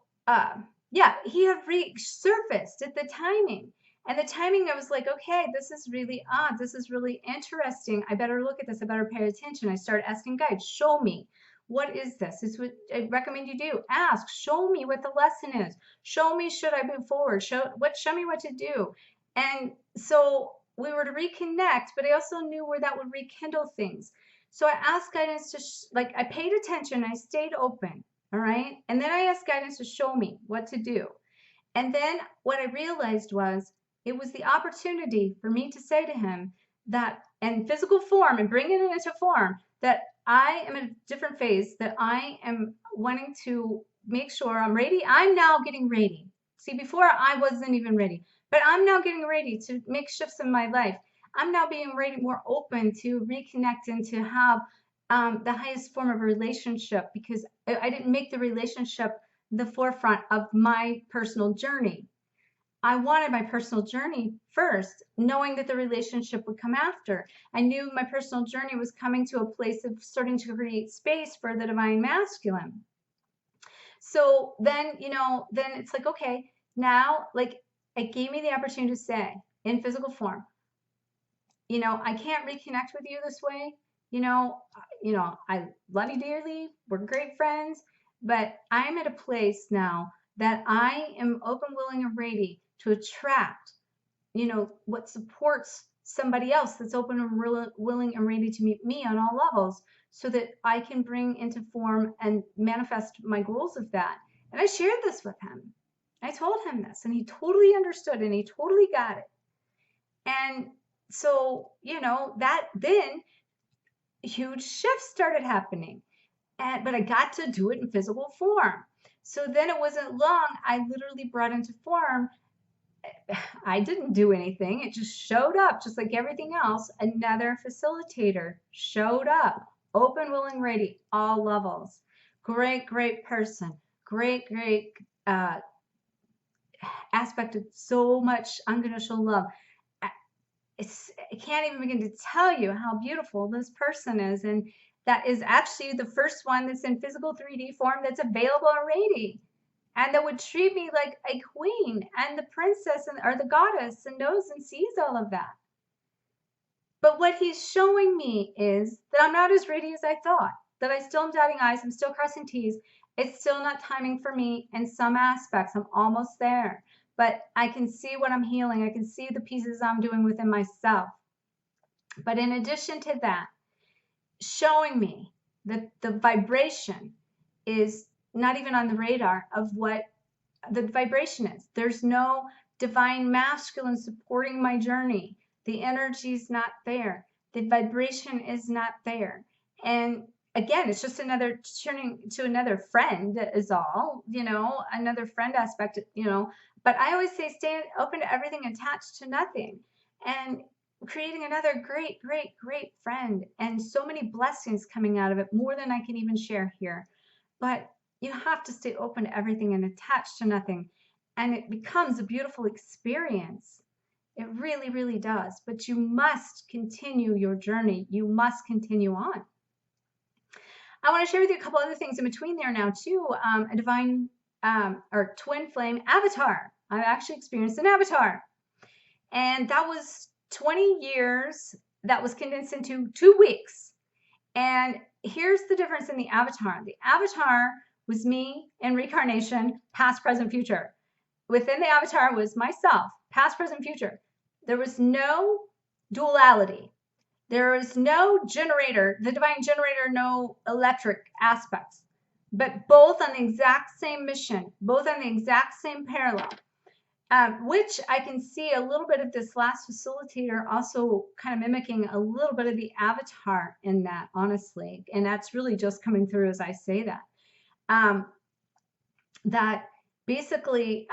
he had resurfaced at the timing. And the timing, I was like, okay, this is really odd. This is really interesting. I better look at this. I better pay attention. I started asking guides, show me. What is this? It's what I recommend you do. Ask, show me what the lesson is. Show me, should I move forward? Show me what to do. And so we were to reconnect, but I also knew where that would rekindle things. So I asked guidance to, I paid attention. I stayed open. All right. And then I asked guidance to show me what to do. And then what I realized was, it was the opportunity for me to say to him that, in physical form and bringing it into form, that I am in a different phase, that I am wanting to make sure I'm ready. I'm now getting ready. See, before I wasn't even ready, But I'm now getting ready to make shifts in my life. I'm now being ready, more open to reconnect and to have the highest form of relationship, because I didn't make the relationship the forefront of my personal journey. I wanted my personal journey first, knowing that the relationship would come after. I knew my personal journey was coming to a place of starting to create space for the divine masculine. So then, then it's like, okay, now, like, it gave me the opportunity to say in physical form, I can't reconnect with you this way. I love you dearly. We're great friends, but I'm at a place now that I am open, willing, and ready to attract, what supports somebody else that's open and willing and ready to meet me on all levels, so that I can bring into form and manifest my goals of that. And I shared this with him. I told him this, and he totally understood, and he totally got it. And so, that then huge shifts started happening. But I got to do it in physical form. So then it wasn't long. I literally brought into form. I didn't do anything. It just showed up, just like everything else. Another facilitator showed up, open, willing, ready, all levels. Great, great person. Great, great aspect of so much unconditional love. I can't even begin to tell you how beautiful this person is. And that is actually the first one that's in physical 3D form that's available already. And that would treat me like a queen and the princess or the goddess, and knows and sees all of that. But what he's showing me is that I'm not as ready as I thought, that I still am dotting I's, I'm still crossing T's. It's still not timing for me in some aspects. I'm almost there. But I can see what I'm healing. I can see the pieces I'm doing within myself. But in addition to that, showing me that the vibration is not even on the radar of what the vibration is. There's no divine masculine supporting my journey. The energy is not there. The vibration is not there. And again, it's just another turning to another friend is all, another friend aspect, but I always say stay open to everything, attached to nothing, and creating another great, great, great friend, and so many blessings coming out of it, more than I can even share here. But you have to stay open to everything and attached to nothing, and it becomes a beautiful experience. It really, really does. But you must continue your journey. You must continue on. I want to share with you a couple other things in between there now too. A divine or twin flame avatar. I actually experienced an avatar, and that was 20 years. That was condensed into 2 weeks. And here's the difference in the avatar. The avatar was me in reincarnation, past, present, future. Within the avatar was myself, past, present, future. There was no duality. There was no generator, the divine generator, no electric aspects, but both on the exact same mission, both on the exact same parallel, which I can see a little bit of this last facilitator also kind of mimicking a little bit of the avatar in that, honestly. And that's really just coming through as I say that. That basically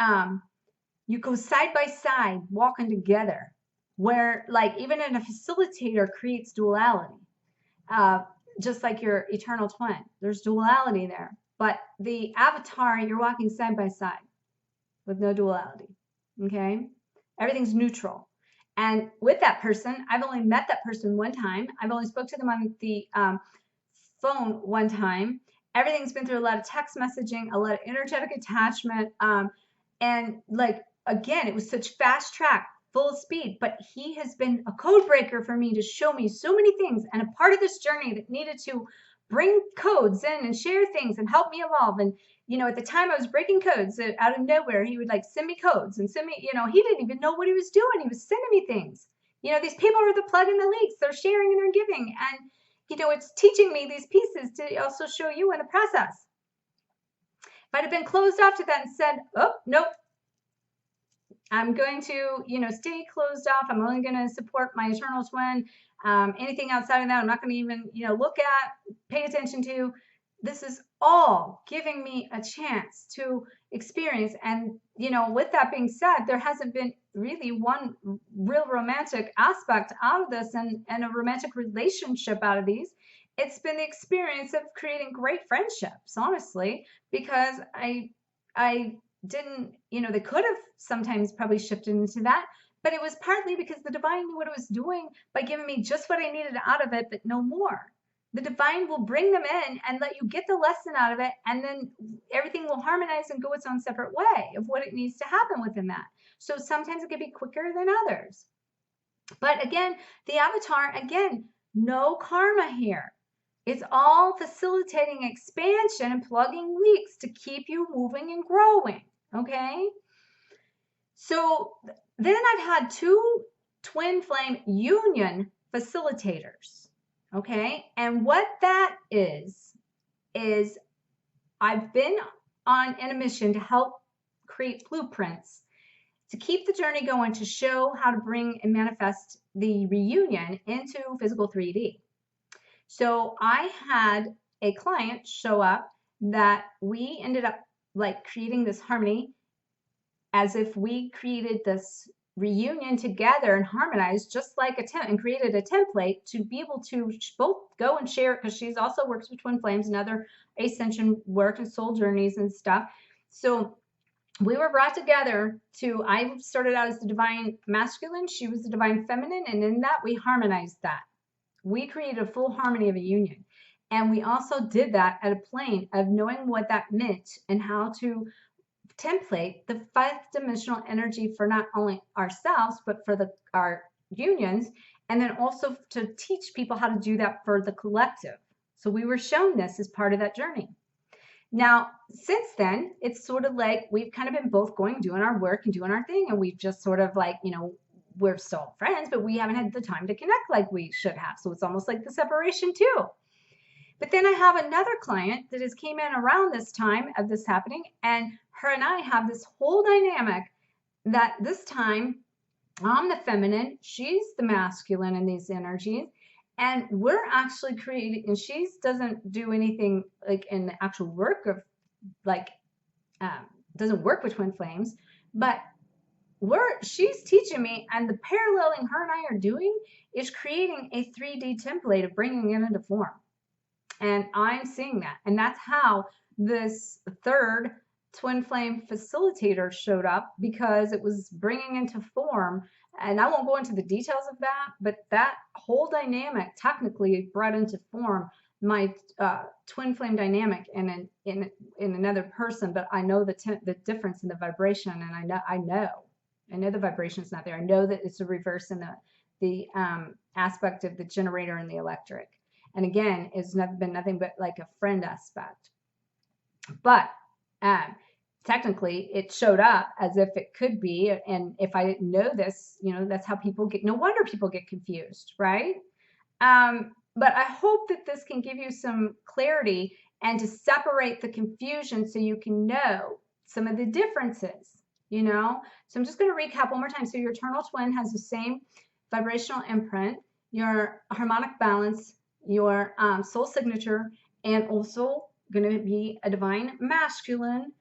you go side by side, walking together, where like even in a facilitator creates duality, just like your eternal twin. There's duality there. But the avatar, you're walking side by side with no duality. Okay? Everything's neutral. And with that person, I've only met that person one time. I've only spoke to them on the phone one time. Everything's been through a lot of text messaging, a lot of energetic attachment. And like, again, it was such fast track, full speed, but he has been a code breaker for me to show me so many things, and a part of this journey that needed to bring codes in and share things and help me evolve. And at the time I was breaking codes out of nowhere. He would like send me codes and send me, he didn't even know what he was doing. He was sending me things. These people are the plug in the leaks. They're sharing and they're giving. And, it's teaching me these pieces to also show you in the process. If I'd have been closed off to that and said, oh, nope, I'm going to, stay closed off. I'm only going to support my eternal twin. Anything outside of that, I'm not going to even, look at, pay attention to. This is all giving me a chance to experience. And, with that being said, there hasn't been really one real romantic aspect out of this and a romantic relationship out of these. It's been the experience of creating great friendships, honestly, because I didn't, they could have sometimes probably shifted into that, but it was partly because the divine knew what it was doing by giving me just what I needed out of it, but no more. The divine will bring them in and let you get the lesson out of it, and then everything will harmonize and go its own separate way of what it needs to happen within that. So sometimes it can be quicker than others. But again, the avatar, again, no karma here. It's all facilitating expansion and plugging leaks to keep you moving and growing, okay? So then I've had two twin flame union facilitators, okay? And what that is I've been in a mission to help create blueprints to keep the journey going, to show how to bring and manifest the reunion into physical 3D. So I had a client show up that we ended up like creating this harmony as if we created this reunion together and harmonized just like and created a template to be able to both go and share it, because she's also works with twin flames and other ascension work and soul journeys and stuff. So we were brought together I started out as the divine masculine, she was the divine feminine, and in that we harmonized that. We created a full harmony of a union. And we also did that at a plane of knowing what that meant and how to template the 5th dimensional energy for not only ourselves, but for our unions, and then also to teach people how to do that for the collective. So we were shown this as part of that journey. Now, since then, it's sort of like we've kind of been both doing our work and doing our thing, and we've just sort of like, we're still friends, but we haven't had the time to connect like we should have. So it's almost like the separation too. But then I have another client that has came in around this time of this happening, and her and I have this whole dynamic that this time I'm the feminine, she's the masculine in these energies, and we're actually creating, and she doesn't do anything like in the actual work of like, doesn't work with twin flames, but she's teaching me, and the paralleling her and I are doing is creating a 3D template of bringing it into form. And I'm seeing that. And that's how this third twin flame facilitator showed up, because it was bringing into form. And I won't go into the details of that, but that whole dynamic technically brought into form my twin flame dynamic in another person. But I know the difference in the vibration, and I know the vibration's not there. I know that it's a reverse in the aspect of the generator and the electric. And again, it's been nothing but like a friend aspect. But technically, it showed up as if it could be. And if I didn't know this, that's how people get, no wonder people get confused, right? But I hope that this can give you some clarity and to separate the confusion so you can know some of the differences, So I'm just going to recap one more time. So your eternal twin has the same vibrational imprint, your harmonic balance, your soul signature, and also going to be a divine masculine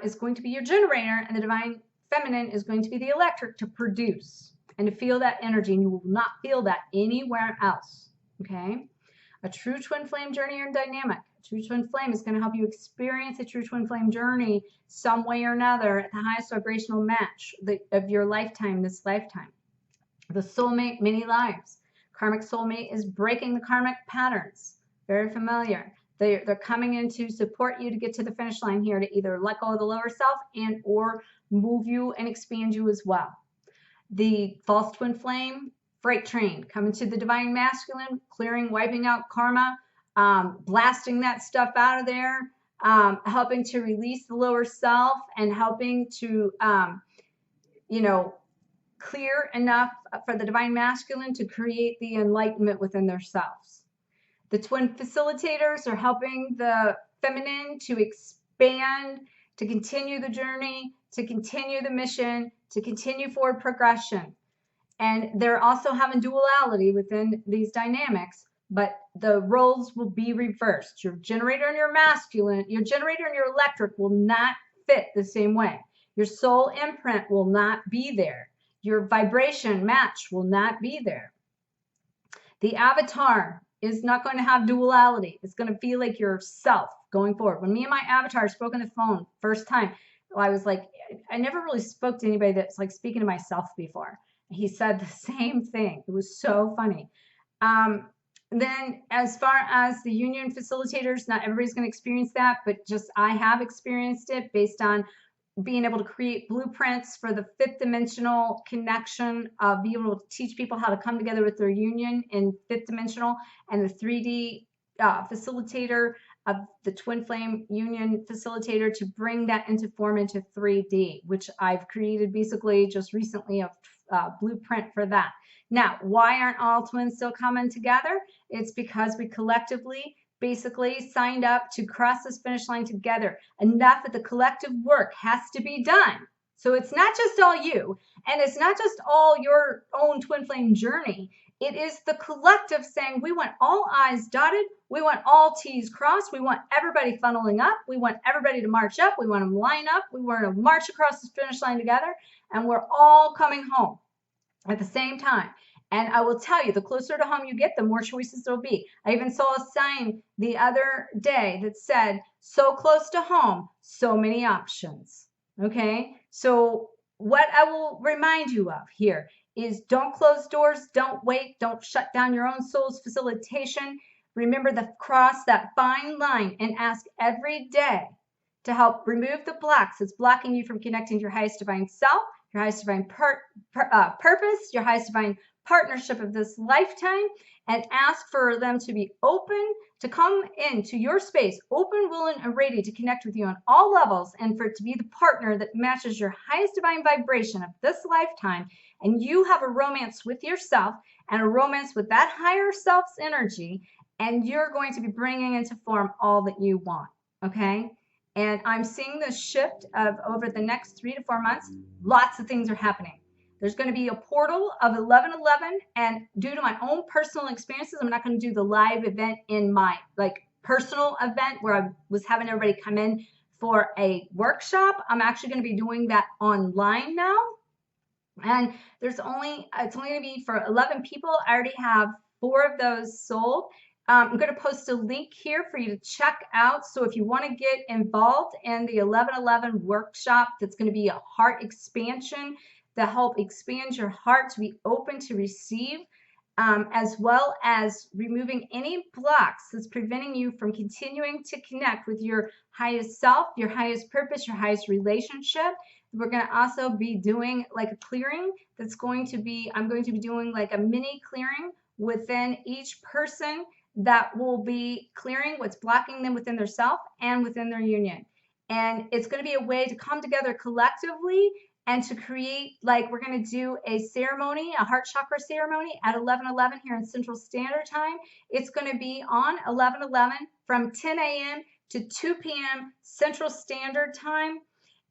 is going to be your generator, and the divine feminine is going to be the electric to produce and to feel that energy, and you will not feel that anywhere else, okay? A true twin flame journey or dynamic. A true twin flame is going to help you experience a true twin flame journey some way or another at the highest vibrational match of your lifetime, this lifetime. The soulmate, many lives. Karmic soulmate is breaking the karmic patterns. Very familiar. They're coming in to support you to get to the finish line here, to either let go of the lower self and or move you and expand you as well. The false twin flame, freight train, coming to the divine masculine, clearing, wiping out karma, blasting that stuff out of there, helping to release the lower self and helping to, clear enough for the divine masculine to create the enlightenment within themselves. The twin facilitators are helping the feminine to expand, to continue the journey, to continue the mission, to continue forward progression. And they're also having duality within these dynamics, but the roles will be reversed. Your generator and your masculine, your generator and your electric will not fit the same way. Your soul imprint will not be there. Your vibration match will not be there. The avatar is not going to have duality. It's going to feel like yourself going forward. When me and my avatar spoke on the phone first time, I was like, I never really spoke to anybody that's like speaking to myself before. He said the same thing. It was so funny. Then as far as the union facilitators, not everybody's going to experience that, but just I have experienced it based on being able to create blueprints for the fifth dimensional connection, be able to teach people how to come together with their union in fifth dimensional, and the 3D facilitator of the twin flame union facilitator to bring that into form into 3D, which I've created basically just recently a blueprint for that. Now, why aren't all twins still coming together? It's because we collectively basically signed up to cross this finish line together. Enough of the collective work has to be done. So it's not just all you, and it's not just all your own twin flame journey. It is the collective saying we want all I's dotted, we want all T's crossed, we want everybody funneling up, we want everybody to march up, we want them to line up, we want to march across the finish line together, and we're all coming home at the same time. And I will tell you, the closer to home you get, the more choices there'll be. I even saw a sign the other day that said, so close to home, so many options. Okay? So what I will remind you of here is don't close doors, don't wait, don't shut down your own soul's facilitation. Remember to cross that fine line and ask every day to help remove the blocks that's blocking you from connecting to your highest divine self, your highest divine purpose, your highest divine partnership of this lifetime, and ask for them to be open to come into your space, open, willing, and ready to connect with you on all levels, and for it to be the partner that matches your highest divine vibration of this lifetime. And you have a romance with yourself and a romance with that higher self's energy, and you're going to be bringing into form all that you want. Okay? And I'm seeing this shift of over the next 3 to 4 months, lots of things are happening. There's going to be a portal of 11/11, and due to my own personal experiences, I'm not going to do the live event in my personal event where I was having everybody come in for a workshop. I'm actually going to be doing that online now, and it's only going to be for 11 people. I already have 4 of those sold. I'm going to post a link here for you to check out. So if you want to get involved in the 11/11 workshop, that's going to be a heart expansion to help expand your heart to be open to receive, as well as removing any blocks that's preventing you from continuing to connect with your highest self, your highest purpose, your highest relationship. We're going to also be doing like a clearing that's going to be, I'm going to be doing like a mini clearing within each person that will be clearing what's blocking them within their self and within their union. And it's going to be a way to come together collectively and to create, like, we're going to do a ceremony, a heart chakra ceremony at 11/11 here in Central Standard Time. It's going to be on 11/11 from 10 a.m. to 2 p.m. Central Standard Time.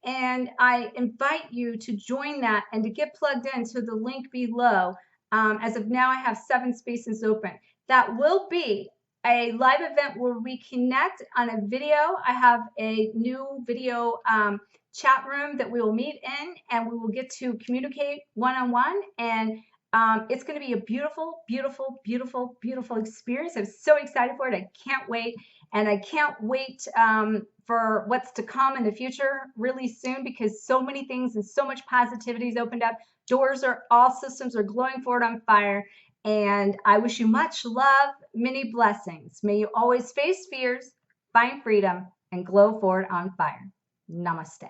And I invite you to join that and to get plugged into the link below. As of now, I have 7 spaces open. That will be a live event where we connect on a video. I have a new video chat room that we will meet in, and we will get to communicate one-on-one, and it's going to be a beautiful, beautiful, beautiful, beautiful experience. I'm so excited for it. I can't wait, and I can't wait for what's to come in the future really soon, because so many things and so much positivity has opened up. All systems are glowing forward on fire, and I wish you much love, many blessings. May you always face fears, find freedom, and glow forward on fire. Namaste.